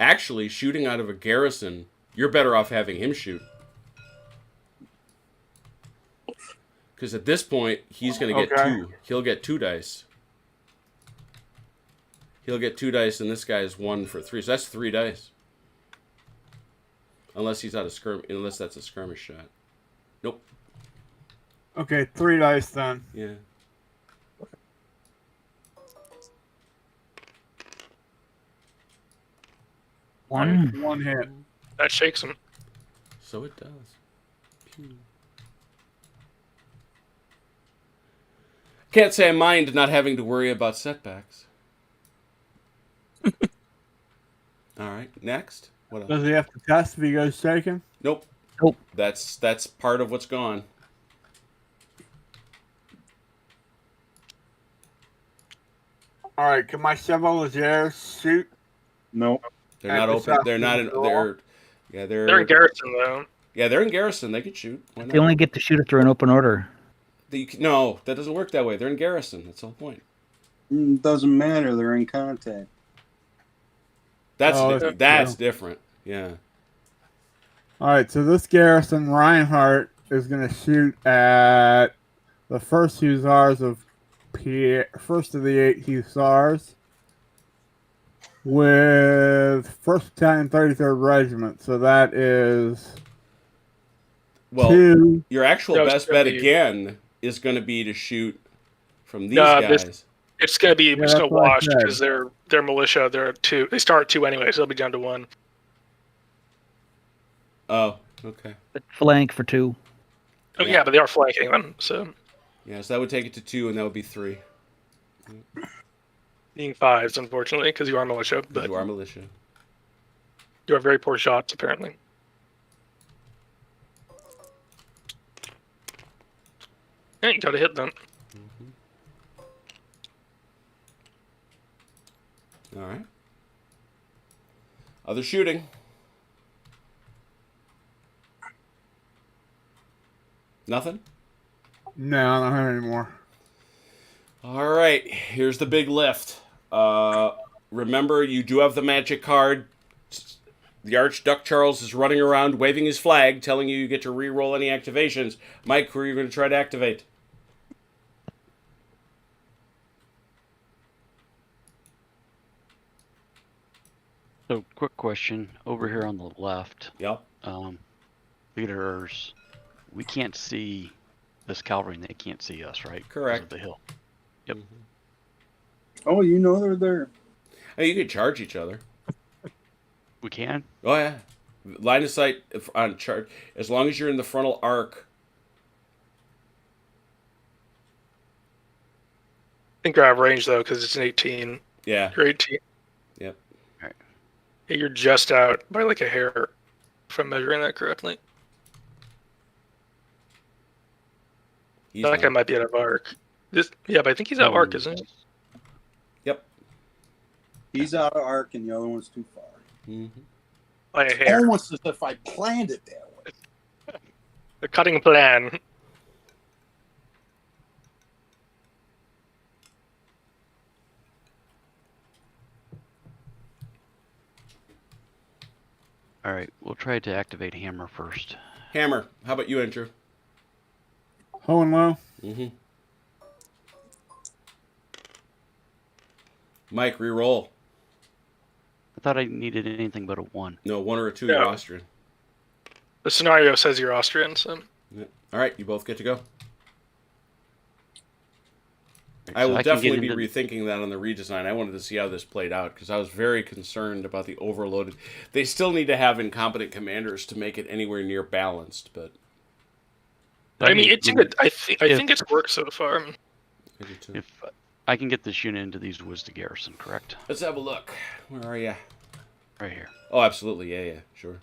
Actually, shooting out of a garrison, you're better off having him shoot. Because at this point, he's going to get Okay. 2. He'll get 2 dice. He'll get 2 dice, and this guy's 1 for 3. So that's 3 dice. Unless he's out of unless that's a skirmish shot. Nope. Okay, 3 dice then. Yeah. One. 1 hit. That shakes him. So it does. Pew. Can't say I mind not having to worry about setbacks. All right, next. What else? Does he have to test if he goes shaken? Nope. Nope. That's part of what's gone. All right, can my Chevaliers shoot? Nope. They're At not the open. south They're not in. end door? They're in garrison though. Yeah, they're in garrison. They could shoot. Why They not? only get to shoot if they're in open order. No, that doesn't work that way. They're in garrison. That's the whole point. Doesn't matter. They're in contact. That's Oh, that's true. different. Yeah. All right, so this garrison, Reinhardt, is going to shoot at the first Hussars of first of the 8 Hussars with 1st Battalion, 33rd Regiment. So that is Well, 2. your actual No, it's best gonna bet be- again is going to be to shoot from these No, guys. It's gonna be Yeah, just gonna that's what I wash said. because they're militia. They're at 2. They start at 2 anyway, so they'll be down to 1. Oh, okay. Flank for 2. Oh yeah, but they are flanking them, so Yeah, so that would take it to 2, and that would be 3. being 5s, unfortunately, because you are militia. But You are militia. you are very poor shots, apparently. Yeah, you got to hit them. All right. Other shooting. Nothing? No, I don't have any more. All right. Here's the big lift. Remember, you do have the magic card. The Archduke Charles is running around waving his flag, telling you get to re-roll any activations. Mike, who are you going to try to activate? So, quick question. Over here on the left, Yep. leaders, we can't see this cavalry and they can't see us, right? 'Cause of Correct. the hill. Yep. Oh, you know they're there. Hey, you could charge each other. We can? Oh, yeah. Line of sight on charge. As long as you're in the frontal arc. I think you're out of range though, because it's an 18. Yeah. You're 18. Yep. Right. Yeah, you're just out by like a hair, if I'm measuring that correctly. He's That guy not. might be out of arc. Yeah, but I think he's out of arc, isn't he? Yep. He's out of arc, and the other one's too far. Mm-hmm. By a hair. Almost as if I planned it that way. The cutting plan. All right, we'll try to activate hammer first. Hammer. How about you, Andrew? Low and low. Mm-hmm. Mike, re-roll. I thought I needed anything but a 1. No, 1 or a 2, No. you're Austrian. The scenario says you're Austrian, so Yeah. All right, you both get to go. Right, I so will can get definitely be into- rethinking that on the redesign. I wanted to see how this played out because I was very concerned about the overloaded. They still need to have incompetent commanders to make it anywhere near balanced, but I mean, it's good. I if- think it's worked so far. I do too. If I can get this unit into these woods to garrison, correct? Let's have a look. Where are you? Right here. Oh, absolutely. Yeah, sure.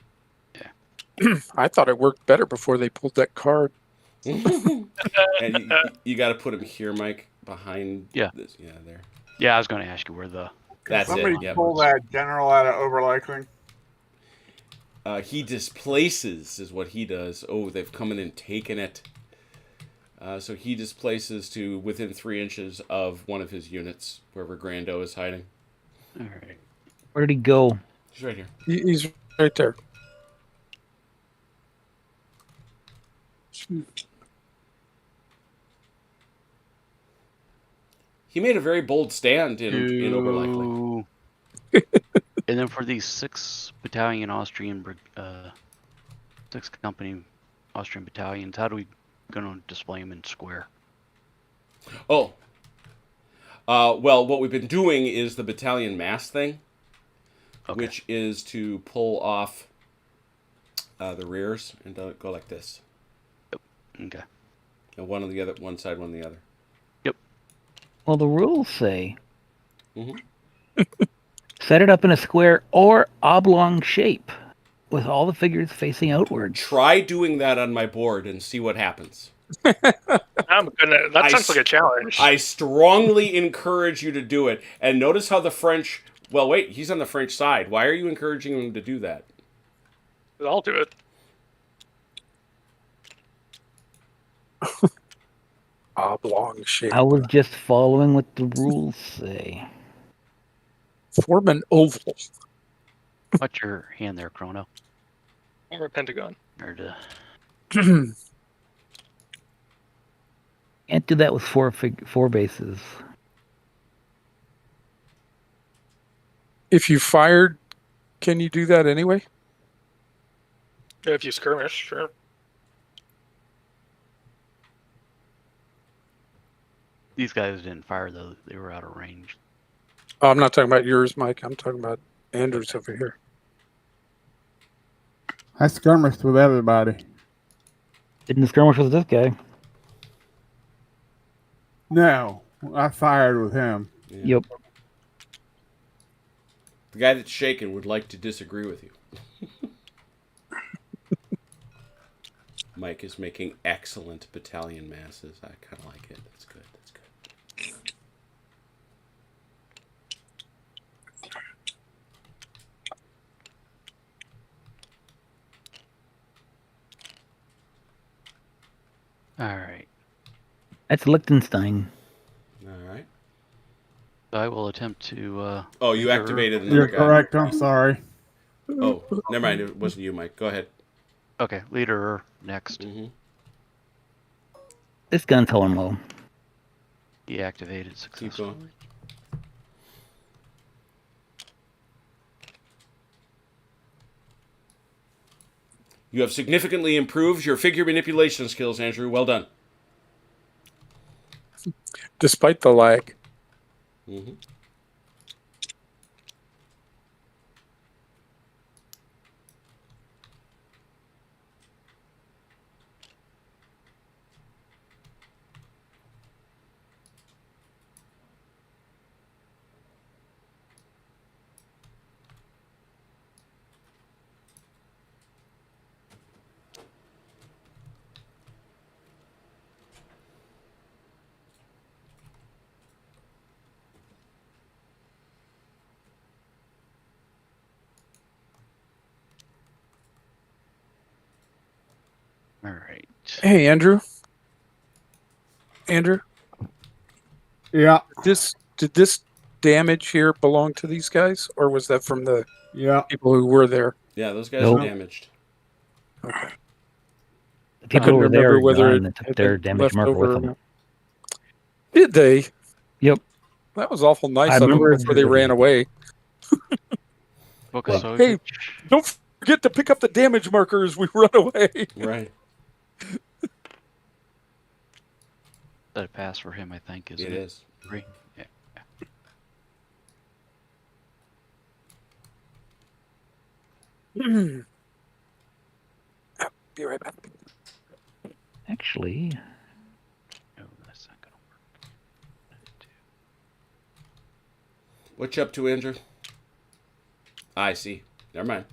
I thought it worked better before they pulled that card. And you got to put him here, Mike, behind. Yeah. This. Yeah, there. Yeah, I was going to ask you where the... That's Somebody it. Yeah. pull that general out of Overlikely. He displaces is what he does. Oh, they've come in and taken it. So he displaces to within 3 inches of one of his units, wherever Grando is hiding. All right. Where did he go? He's right here. He's right there. He made a very bold stand in Oberleichling. And then for these 6 battalion Austrian, 6 company Austrian battalions, how do we going to display them in square? Oh. Well, what we've been doing is the battalion mass thing, which is to pull off the rears and go like this. Yep. Okay. And one on the other, one side, one on the other. Yep. Well, the rules say Mm-hmm. set it up in a square or oblong shape with all the figures facing outwards. Try doing that on my board and see what happens. I'm gonna. That sounds like a challenge. I strongly encourage you to do it. And notice how the French... Well, wait, he's on the French side. Why are you encouraging him to do that? I'll do it. Oblong shape. I was just following what the rules say. Form an oval. What's your hand there, Chrono? Or a pentagon. Or the... Can't do that with four bases. If you fired, can you do that anyway? If you skirmish, sure. These guys didn't fire, though. They were out of range. Oh, I'm not talking about yours, Mike. I'm talking about Andrew's over here. I skirmished with everybody. Didn't skirmish with this guy. No, I fired with him. Yeah. Yep. The guy that's shaking would like to disagree with you. Mike is making excellent battalion masses. I kind of like it. That's good. That's good. All right. That's Liechtenstein. All right. I will attempt to... Oh, you activated another You're guy. correct. I'm sorry. Oh, never mind. It wasn't you, Mike. Go ahead. Okay, leader next. Mm-hmm. This gun's holding low. Deactivated successfully. Keep going. You have significantly improved your figure manipulation skills, Andrew. Well done. Despite the lag. Mm-hmm. All right. Hey, Andrew. Andrew, Yeah, did this damage here belong to these guys, or was that from the yeah. people who were there? Yeah, those guys Nope. are damaged. Okay. The people couldn't over there remember whether dying it that took had their been damage left marker with over or them. not. Did they? Yep. That was awful nice I of them remember before they ran away. Book of Like, hey, Sojich. don't forget to pick up the damage marker as we run away. Right. That a pass for him, I think, isn't It it? is. 3? Yeah. Be right back. Actually, No, that's not going to work. What you up to, Andrew? I see. Never mind.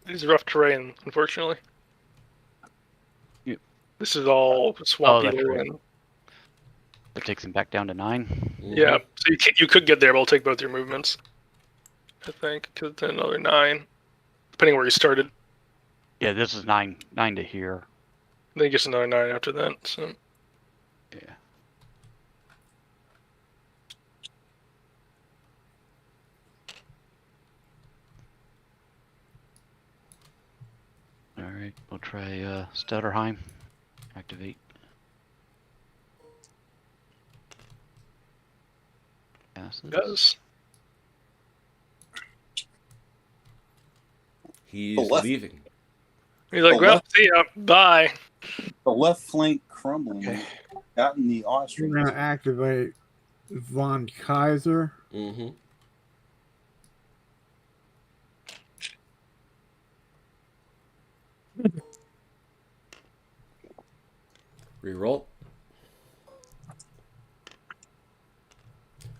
This is rough terrain, unfortunately. Yep. This is all swampy that's right. land. That takes him back down to 9. Mm-hmm. Yeah, so you could get there, but I'll take both your movements. I think, because then another 9, depending where you started. Yeah, this is 9 to here. Then he gets another 9 after that. So Yeah. right, we'll try Stutterheim. Activate. Passes. Does. He's left. leaving. You're like, The well, left- see ya. Bye. The left flank crumbling. Okay. Gotten the We're Austrians. going to activate von Kaiser. Mm-hmm. Reroll.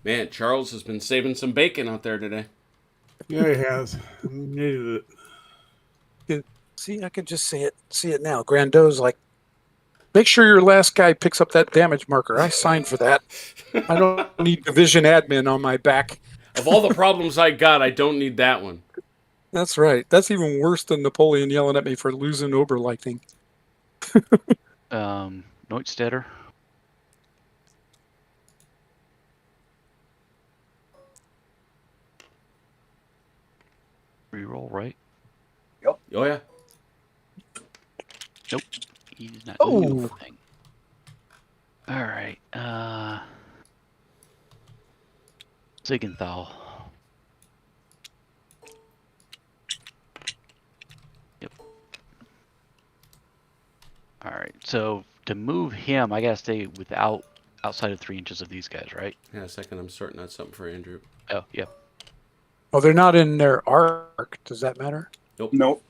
Man, Charles has been saving some bacon out there today. Yeah, he has. Needed it. See, I can just see it now. Grandeau's like, make sure your last guy picks up that damage marker. I signed for that. I don't need division admin on my back. Of all the problems I got, I don't need that one. That's right. That's even worse than Napoleon yelling at me for losing Oberleichting. Neustadter. Reroll, right? Oh, yeah. Nope. He's not doing Oh. anything. Alright, Ziegenthal. Yep. Alright, so to move him, I gotta stay outside of 3 inches of these guys, right? Yeah, a second. I'm sorting out something for Andrew. Oh, yep. Oh, they're not in their arc. Does that matter? Nope.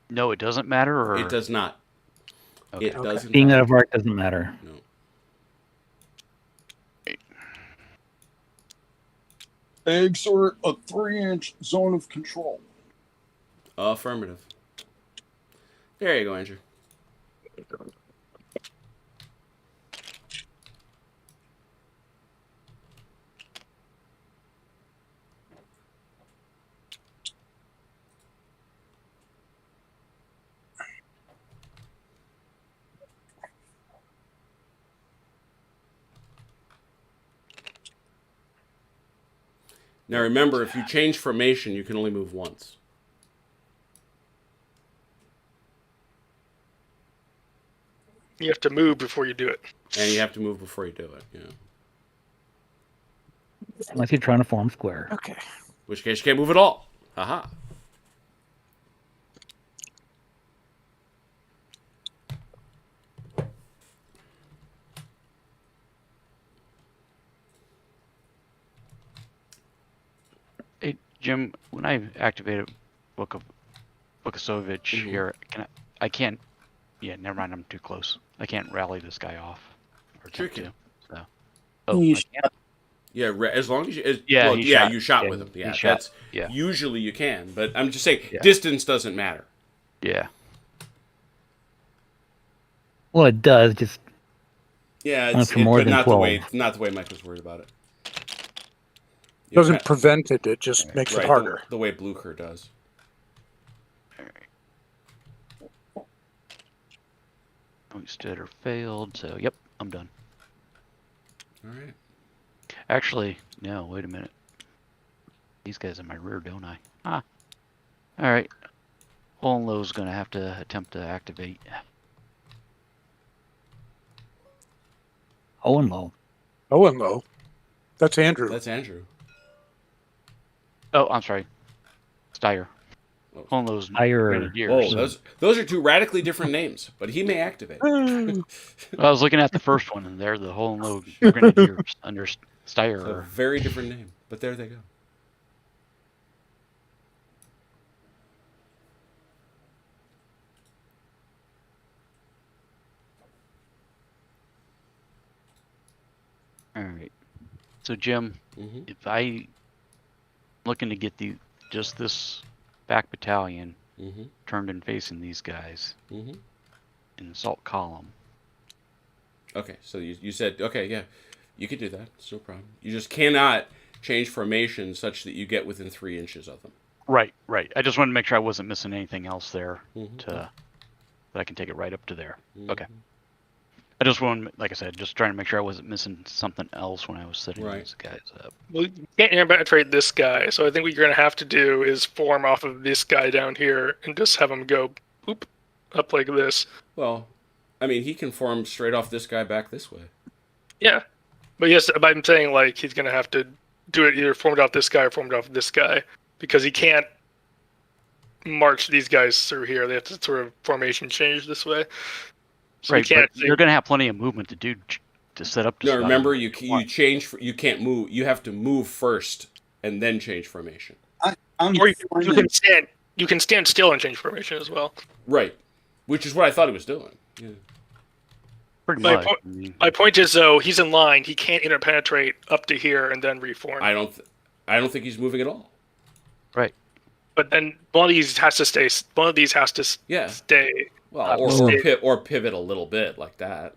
No, it doesn't matter, or It does not. Okay. It doesn't. Being matter. out of arc doesn't matter. No. Eggs are a 3-inch zone of control. Affirmative. There you go, Andrew. Now remember, if you change formation, you can only move once. You have to move before you do it. And you have to move before you do it, yeah. Unless you're trying to form square. Okay. In which case you can't move at all. Haha. Hey, Jim, when I activated Vukasovich Mhm. here, I can't. Yeah, never mind. I'm too close. I can't rally this guy off. Or Sure attempt you to. So. Oh, You I can't? Yeah, as long as you... Yeah, well, he yeah, shot. you shot Yeah, with him. he Yeah, shot. that's... Yeah. Usually you can, but I'm just saying, Yeah. distance doesn't matter. Yeah. Well, it does. Just Yeah, Only it's for more but than not 12. the way Mike was worried about it. You Doesn't ca- prevent it. It just makes right, it harder. the way Blucher does. Neustadter failed, so yep, I'm done. All right. Actually, no, wait a minute. These guys in my rear, don't I? Ah. Alright. Hohenloh's gonna have to attempt to activate. Hohenlohe. Oh, and low. That's Andrew. That's Andrew. Oh, I'm sorry. Steyr. Oh. Hohenloh's Steyr. Grenadiers. Whoa, those are two radically different names, but he may activate. I was looking at the first one, and they're the Hohenlohe Grenadiers under Steyr. It's a very different name, but there they go. Alright. So, Jim, Mm-hmm. if I looking to get just this back battalion Mm-hmm. turned and facing these guys Mm-hmm. in assault column. Okay, so you said, okay, yeah, you could do that. It's no problem. You just cannot change formation such that you get within 3 inches of them. Right. I just wanted to make sure I wasn't missing anything else there Mhm. that I can take it right up to there. Okay. Mhm. I just want, like I said, just trying to make sure I wasn't missing something else when I was setting Right. these guys up. Well, you can't interpenetrate this guy, so I think what you're going to have to do is form off of this guy down here and just have him go boop, up like this. Well, I mean, he can form straight off this guy back this way. Yeah. But yes, but I'm saying, like, he's going to have to do it either formed off this guy or formed off this guy, because he can't march these guys through here. They have to sort of formation change this way. So Right, you can't but you're going to have plenty of movement to do to set up. No, remember, you change. You can't move. You have to move first and then change formation. or you can stand. You can stand still and change formation as well. Right, which is what I thought he was doing. Yeah. Pretty My much. point- I mean, My point is, though, he's in line. He can't interpenetrate up to here and then reform. I don't think he's moving at all. right. But then one of these has to stay. One of these has to Yeah. stay. Well, or pivot a little bit like that.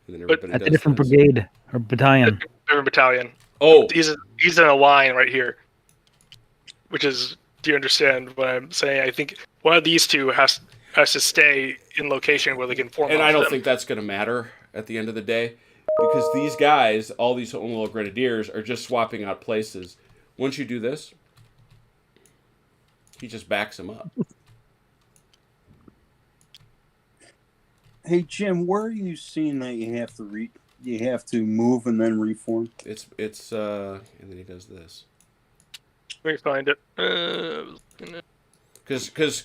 And then But everybody That's a does different this. brigade or battalion. Different battalion. Oh, He's in a line right here. Which is, do you understand what I'm saying? I think one of these two has to stay in location where they can form. and off I don't them. think that's going to matter at the end of the day, because these guys, all these Home Rule Grenadiers, are just swapping out places. Once you do this, he just backs him up. Hey Jim, where are you seeing that you have to move and then reform? It's and then he does this. Let me find it. Because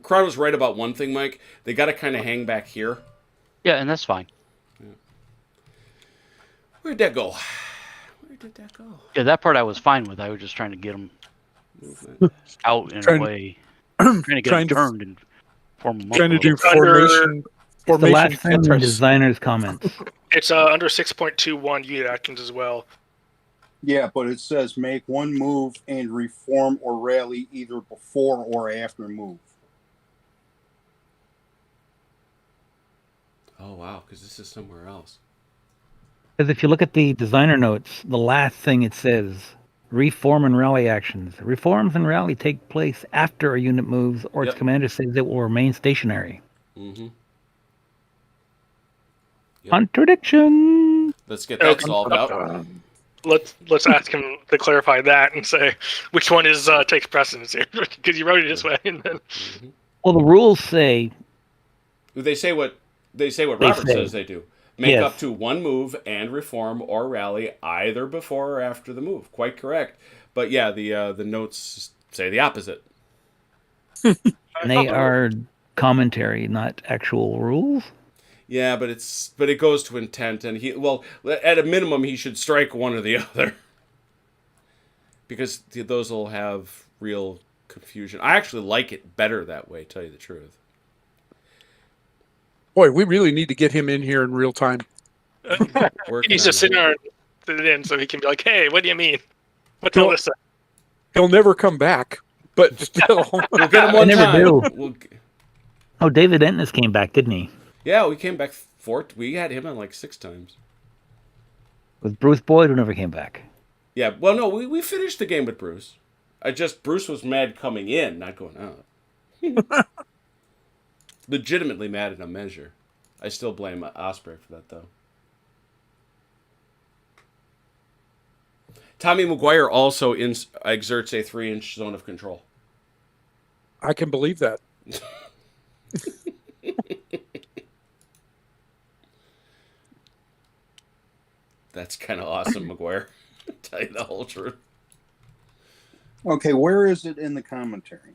Crowd was right about one thing, Mike. They got to kind of hang back here. Yeah, and that's fine. Where'd that go? Where did that go? Yeah, that part I was fine with. I was just trying to get them Movement. out in Trying- a way, trying to get trying them to- turned and form them up. Trying to a do little bit. The formation last thing in Tetris. designer's comments. It's under 6.21 unit actions as well. Yeah, but it says make one move and reform or rally either before or after move. Oh wow, because this is somewhere else. Because if you look at the designer notes, the last thing it says, reform and rally actions. Reforms and rally take place after a unit moves or its Yep. commander says it will remain stationary. Mm-hmm. Yep. Contradiction! Let's get that solved out. Let's ask him to clarify that and say which one is takes precedence here, because you wrote it this way. And then Mm-hmm. Well, the rules say They say what They Robert say. says they do. Make Yes. up to one move and reform or rally either before or after the move. Quite correct. But yeah, the notes say the opposite. they are commentary, not actual rules. Yeah, but it goes to intent, and at a minimum he should strike one or the other, because those will have real confusion. I actually like it better that way, tell you the truth. Boy, we really need to get him in here in real time. he Working needs to on sit it. there and sit it in so he can be like, "Hey, what do you mean? What's all this?" He'll never come back, but still. We'll get him one never time. do. Oh, David Ennis came back, didn't he? Yeah, we came back we had him on like 6 times. With Bruce Boyd, who never came back. Yeah, well, no, we finished the game with Bruce. Bruce was mad coming in, not going out. Legitimately mad in a measure. I still blame Osprey for that, though. Tommy Maguire also exerts a 3-inch zone of control. I can believe that. That's kind of awesome, Maguire. Tell you the whole truth. Okay, where is it in the commentary?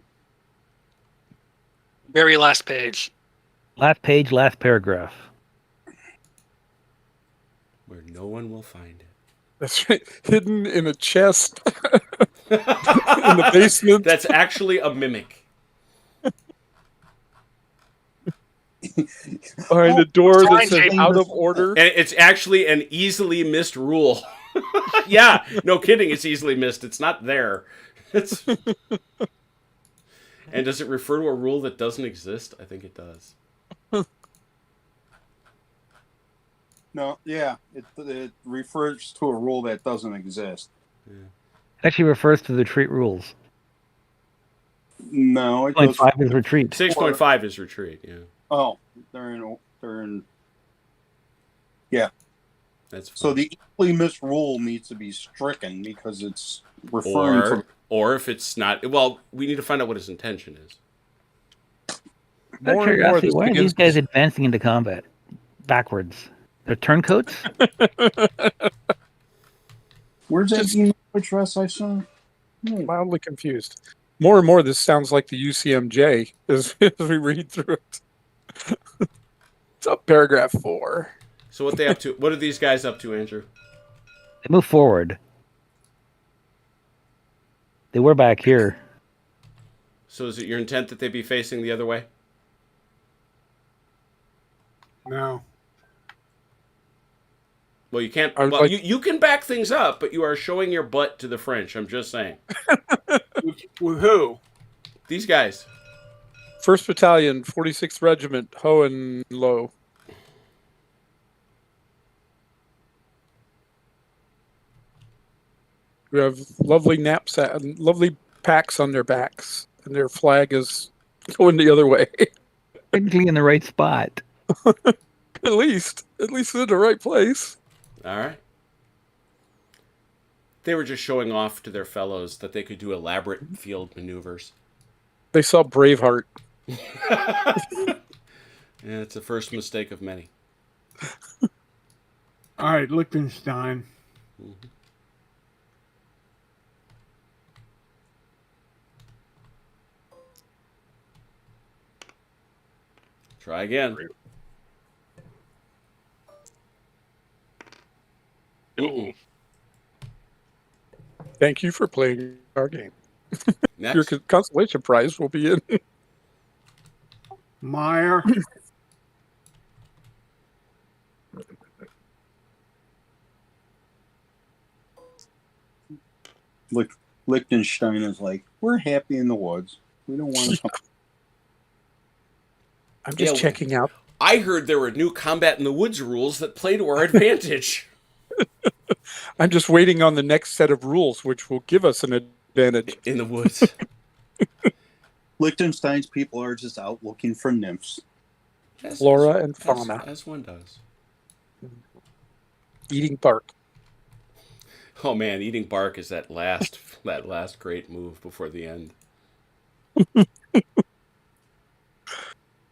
Very last page. Last page, last paragraph. Where no one will find it. That's right. Hidden in a chest in the basement. That's actually a mimic. Behind a door that Fine, says James. out of order. And it's actually an easily missed rule. Yeah, no kidding, it's easily missed. It's not there. It's... And does it refer to a rule that doesn't exist? I think it does. No, yeah, it refers to a rule that doesn't exist. Yeah. It actually refers to the retreat rules. No, it Point goes. 5 is retreat. 6.5 is retreat, yeah. Oh, they're in That's fine. So the equally missed rule needs to be stricken because it's referring to. Or if it's not, well, we need to find out what his intention is. Out of More and more, curiosity, this why are these begins guys to- advancing into combat backwards? They're turncoats? Where's that Just- email address I saw? mildly confused. More and more, this sounds like the UCMJ as we read through it. It's up paragraph 4. So what they up to? What are these guys up to, Andrew? They move forward. They were back here. So is it your intent that they be facing the other way? No. Well, you can't. I would Well, like- you can back things up, but you are showing your butt to the French. I'm just saying. With who? These guys. 1st Battalion, 46th Regiment, Hohenlohe. We have lovely lovely packs on their backs, and their flag is going the other way. Technically in the right spot. At least in the right place. All right. They were just showing off to their fellows that they could do elaborate field maneuvers. They saw Braveheart. Yeah, it's the first mistake of many. All right, Liechtenstein. Mhm. Try again. Ooh. Thank you for playing our game. Your Next. consolation prize will be in. Meyer. Liechtenstein is like, we're happy in the woods. We don't want to come. I'm just Yeah, checking out. I heard there were new combat in the woods rules that play to our advantage. I'm just waiting on the next set of rules, which will give us an advantage. In the woods. Liechtenstein's people are just out looking for nymphs. Flora and fauna. As one does. Eating bark. Oh man, eating bark is that last great move before the end.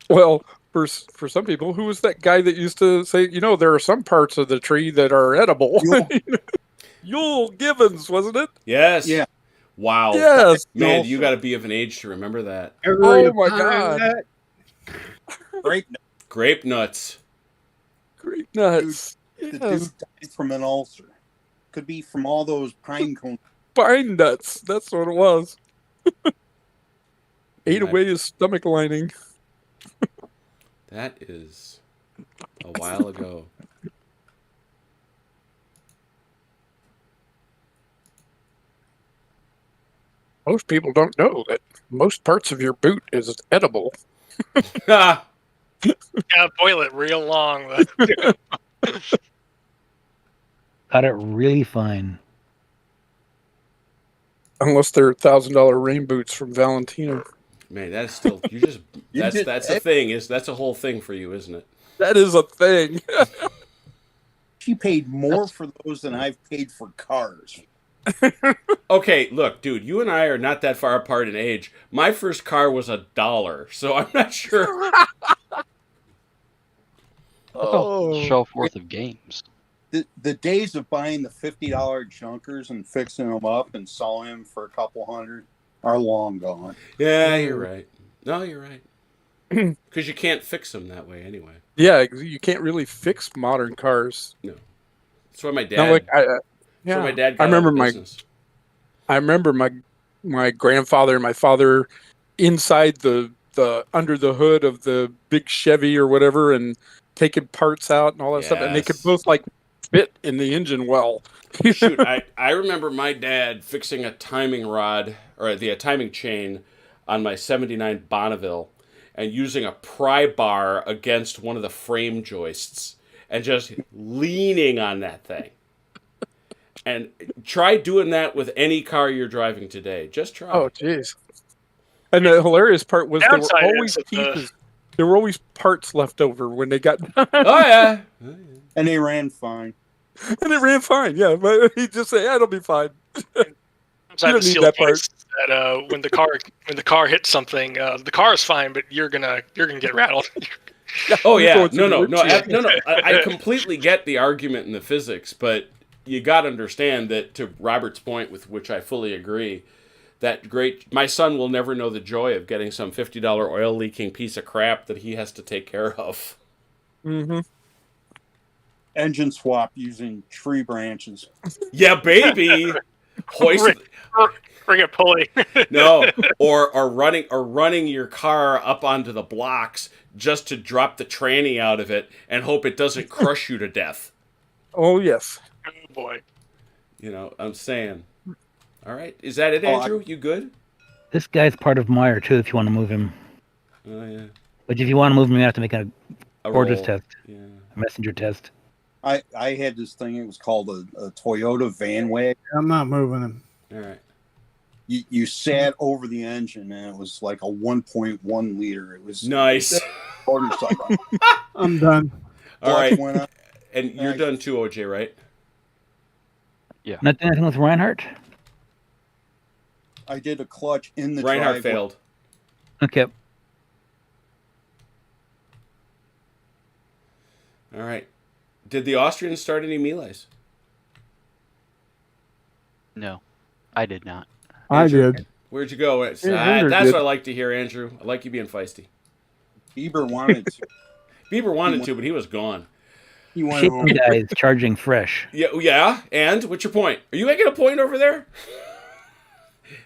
Well, for some people, who was that guy that used to say, there are some parts of the tree that are edible? Yule Gibbons, wasn't it? Yes. Yeah. Wow. Yes. Man, you got to be of an age to remember that. Oh my God. Great. Grape nuts. Great nuts. The dude Yes. died from an ulcer. Could be from all those pine cones. Pine nuts. That's what it was. Ate Right. away his stomach lining. That is a while ago. Most people don't know that most parts of your boot is edible. Ah, Yeah, boil it real long. Got it really fine. Unless they're $1,000 rain boots from Valentino. man, that's still that's a thing. That's a whole thing for you, isn't it? That is a thing. She paid more for those than I've paid for cars. Okay, look, dude, you and I are not that far apart in age. My first car was $1, so I'm not sure. Oh, show forth of games. The days of buying the $50 junkers and fixing them up and selling them for a couple hundred are long gone. Yeah, you're right. No, you're right. Because you can't fix them that way anyway. Yeah, you can't really fix modern cars. That's why my dad. Not like That's why my dad got I remember out of business. I remember my grandfather and my father inside the under the hood of the big Chevy or whatever, and taking parts out and all that stuff, and they could Yes. both like fit in the engine well. Shoot, I remember my dad fixing a timing rod or the timing chain on my '79 Bonneville, and using a pry bar against one of the frame joists and just leaning on that thing. And try doing that with any car you're driving today. Just try. Oh, jeez. And the hilarious part was Downside is that there were always parts left over when they got done. Oh yeah. And they ran fine. And it ran fine, yeah. But he just said, yeah, it'll be fine. I You have don't need the that sealed part. case that when the car hits something, the car is fine, but you're gonna get rattled. Oh You're yeah, going through no, the windshield. I completely get the argument in the physics, but you got to understand that, to Robert's point, with which I fully agree, that my son will never know the joy of getting some $50 oil leaking piece of crap that he has to take care of. Mm-hmm. Engine swap using tree branches. Yeah, baby. Hoist. Bring a pulley. No, or running your car up onto the blocks just to drop the tranny out of it and hope it doesn't crush you to death. Oh, yes. Oh boy. You know, I'm saying. All right, is that it, Oh, Andrew? You good? This guy's part of Meyer too. If you want to move him, Oh yeah. but if you want to move him, you have to make a Porter's roll. test, Yeah. a messenger test. I had this thing. It was called a Toyota Van Wagon. I'm not moving him. All right. You sat over the engine, and it was like a 1.1 liter. It was Nice. motorcycle. I'm done. All Clutch right. went up. And you're done too, OJ, right? Not doing anything with Reinhardt. I did a clutch in the Reinhardt driveway. failed. Okay. All right. Did the Austrians start any melees? No, I did not. I Andrew, did. Where'd you go? That's Andrew what did. I like to hear, Andrew. I like you being feisty. Bieber wanted to. Bieber wanted to, but he was gone. He went Shaking home. guy is charging fresh. Yeah. And what's your point? Are you making a point over there?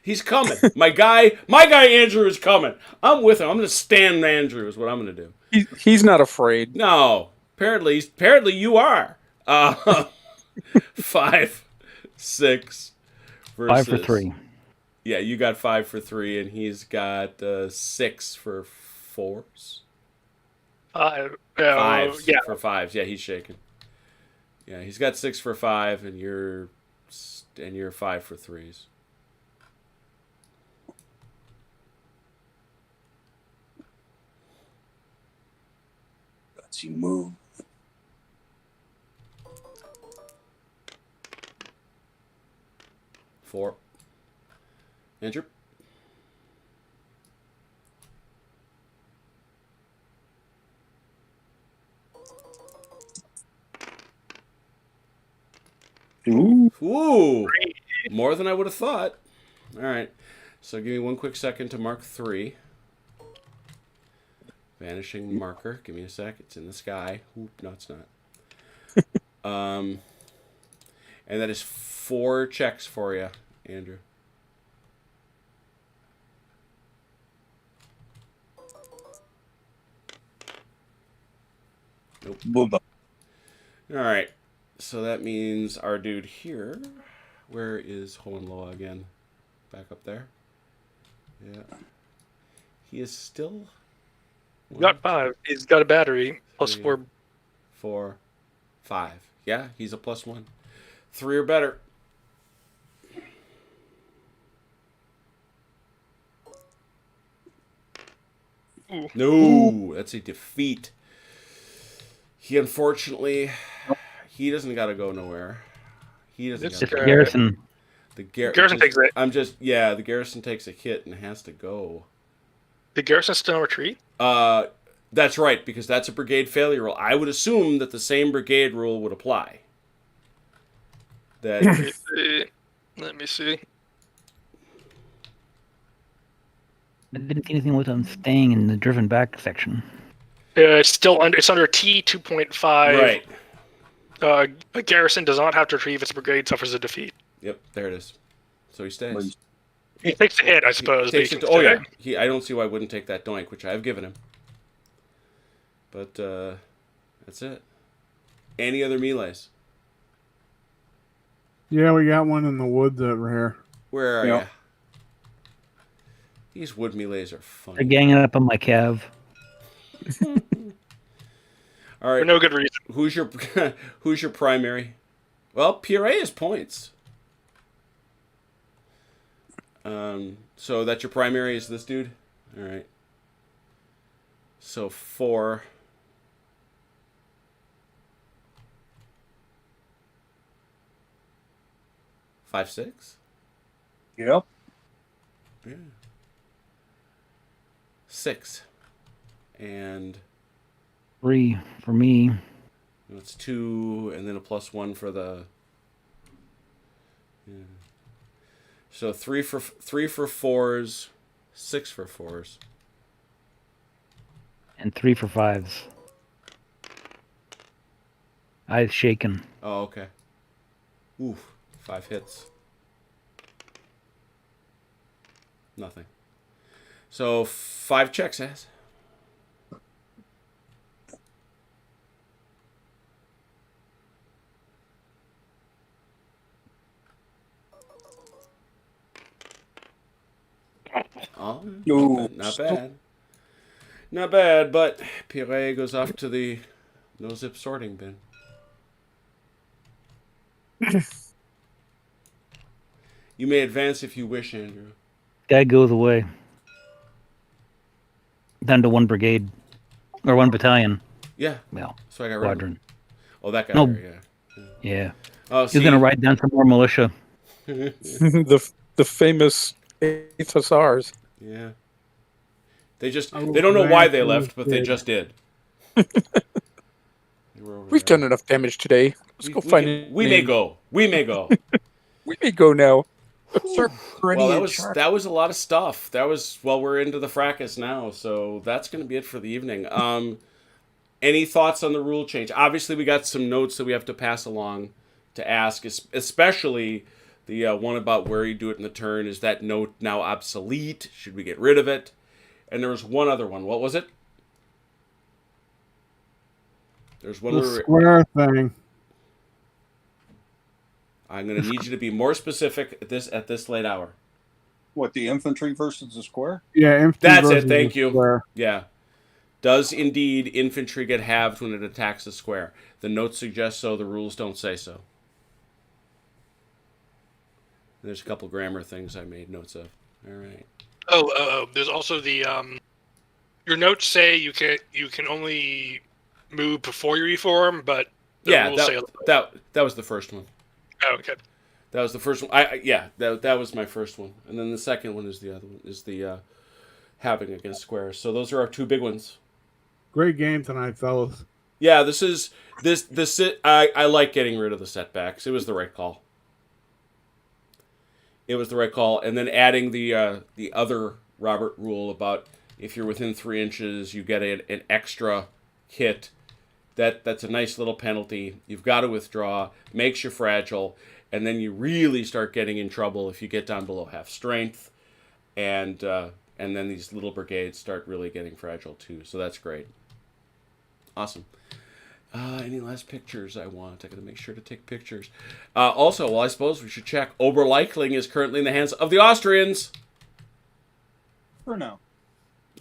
He's coming. My guy Andrew is coming. I'm with him. I'm going to stand Andrew is what I'm going to do. He's not afraid. No. Apparently you are. 5, 6 versus 5 for 3. Yeah, you got 5 for 3, and he's got 6 for 4s. 5 5 for 5s. Yeah, he's shaking. Yeah, he's got 6 for 5, and you're 5 for 3s. Let's see, move. Four. Andrew? Ooh. More than I would have thought. All right. So give me one quick second to mark 3. Vanishing marker. Give me a sec. It's in the sky. Oop, no, it's not. And that is 4 checks for you, Andrew. Nope. Booba. All right. So that means our dude here. Where is Hohenlohe again? Back up there. Yeah. He is still. He's got 5. He's got a battery. Plus 4. 4, 5. Yeah, he's a +1. 3 or better. Ooh. No, that's a defeat. He unfortunately, he doesn't got to go nowhere. He doesn't. It's Gotta Just go. Garrison. The Garrison takes it. The Garrison takes a hit and has to go. The Garrison still retreat? That's right, because that's a brigade failure rule. I would assume that the same brigade rule would apply. That Let me see. I didn't see anything with him staying in the driven back section. It's still under. It's under T 2.5. right. A garrison does not have to retrieve its brigade suffers a defeat. Yep, there it is. So he stays. He takes a hit, I suppose. He takes but it. he Oh can yeah. I don't see why I wouldn't take that doink, which I have given him. But that's it. Any other melees? Yeah, we got one in the woods over here. Where are Yep. you? These wood melees are They're funny. ganging up on my cav. All For right. no good reason. Who's your primary? Well, Pierre has points. So that's your primary is this dude? All right. So 4. 5, 6? Yep. Yeah. 6. And 3 for me. it's 2, and then a +1 for the. Yeah. So 3 for 4s, 6 for 4s. And 3 for 5s. Eyes shaken. Oh, okay. Oof. 5 hits. Nothing. So 5 checks, ass. Oh, Ooh. not bad. Not bad, but Pierre goes off to the no-zip sorting bin. You may advance if you wish, Andrew. Guy goes away. Down to 1 brigade. Or 1 battalion. Yeah. Well, So I got rid of him. squadron. Oh, that guy No. there, yeah. Yeah. Oh, He's see. going to ride down some more militia. the famous 8th Hussars. Yeah. They don't know why they left, but they just did. We've done enough damage today. Let's go find it. We may go. We may go. We may go now. Sir, Well, that was a lot of stuff. We're into the fracas now, so that's going to be it for the evening. Any thoughts on the rule change? Obviously, we got some notes that we have to pass along to ask, especially the one about where you do it in the turn. Is that note now obsolete? Should we get rid of it? And there was one other one. What was it? There's one. The square thing. I'm going to need you to be more specific at this late hour. What, the infantry versus the square? Yeah, infantry That's it. versus Thank the you. square. Yeah. Does indeed infantry get halved when it attacks the square? The note suggests so. The rules don't say so. There's a couple grammar things I made notes of. All right. Oh, there's also the your notes say you can only move before you reform, but the rules say that was the first one. Oh, okay. That was the first one. That was my first one, and then the second one is the other one is the having against squares. So those are our 2 big ones. Great game tonight, fellas. Yeah, I like getting rid of the setbacks. It was the right call. It was the right call, and then adding the other Robert rule about if you're within 3 inches, you get an extra hit. That's a nice little penalty. You've got to withdraw, makes you fragile, and then you really start getting in trouble if you get down below half strength, and then these little brigades start really getting fragile too. So that's great. Awesome. Any last pictures I want? I got to make sure to take pictures. Also, well, I suppose we should check. Oberleichling is currently in the hands of the Austrians. For now.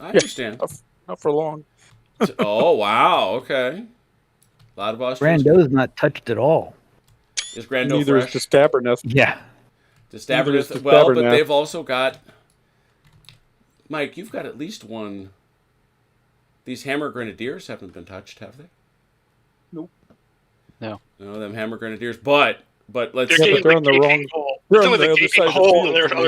I understand. Not for long. Oh, wow. Okay. A lot of Austrians. Grando's not touched at all. Is Grando Neither fresh? is the Stabberneth. Yeah. Well, but they've also got... Mike, you've got at least one... These Hammer Grenadiers haven't been touched, have they? Nope. No. No, them Hammer Grenadiers, but let's They're see. they're on the wrong. They're on on the other gaping side of the hole, field and they're on to the me.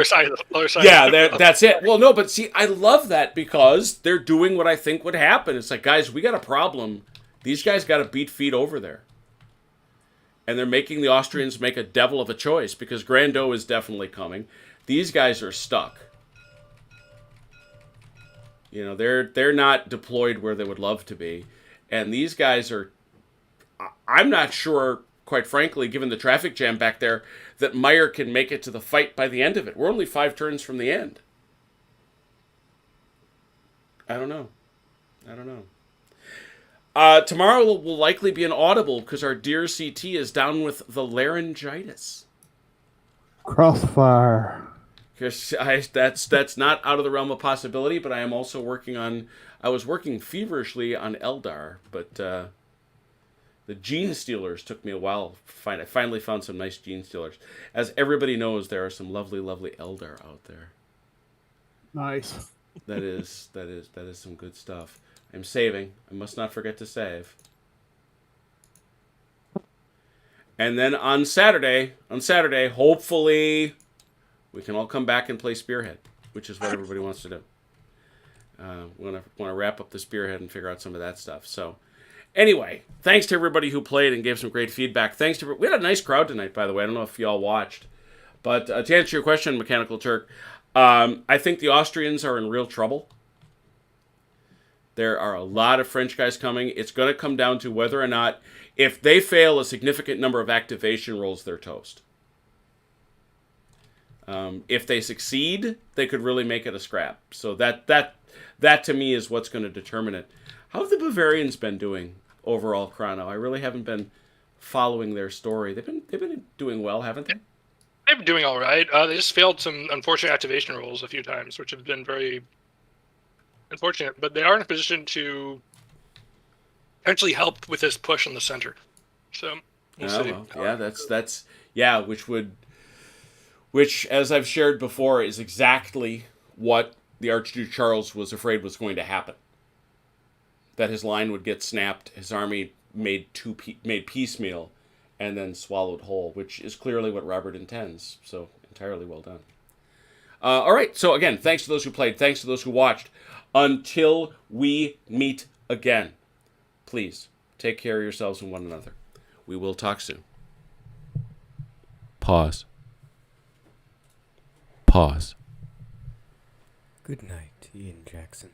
other side. Yeah, that's it. Well, no, but see, I love that because they're doing what I think would happen. It's like, guys, we got a problem. These guys got to beat feet over there. And they're making the Austrians make a devil of a choice because Grando is definitely coming. These guys are stuck. You know, they're not deployed where they would love to be. And these guys are... I'm not sure, quite frankly, given the traffic jam back there, that Meyer can make it to the fight by the end of it. We're only 5 turns from the end. I don't know. Tomorrow will likely be an audible because our dear CT is down with the laryngitis. Crossfire. That's not out of the realm of possibility, but I am also I was working feverishly on Eldar, but the Gene Stealers took me a while. I finally found some nice Gene Stealers. As everybody knows, there are some lovely, lovely Eldar out there. Nice. That is some good stuff. I'm saving. I must not forget to save. And then on Saturday, hopefully we can all come back and play Spearhead, which is what everybody wants to do. We want to wrap up the Spearhead and figure out some of that stuff. So anyway, thanks to everybody who played and gave some great feedback. We had a nice crowd tonight, by the way. I don't know if y'all watched. But to answer your question, Mechanical Turk, I think the Austrians are in real trouble. There are a lot of French guys coming. It's going to come down to whether or not, if they fail a significant number of activation rolls, they're toast. If they succeed, they could really make it a scrap. So that to me is what's going to determine it. How have the Bavarians been doing overall, Chrono? I really haven't been following their story. They've been doing well, haven't they? They've been doing all right. They just failed some unfortunate activation rolls a few times, which have been very unfortunate. But they are in a position to potentially help with this push in the center. So we'll see. Well, yeah, which, as I've shared before, is exactly what the Archduke Charles was afraid was going to happen. That his line would get snapped, his army made piecemeal, and then swallowed whole, which is clearly what Robert intends. So entirely well done. All right, so again, thanks to those who played, thanks to those who watched. Until we meet again, please take care of yourselves and one another. We will talk soon. Pause. Pause. Good night, Ian Jackson.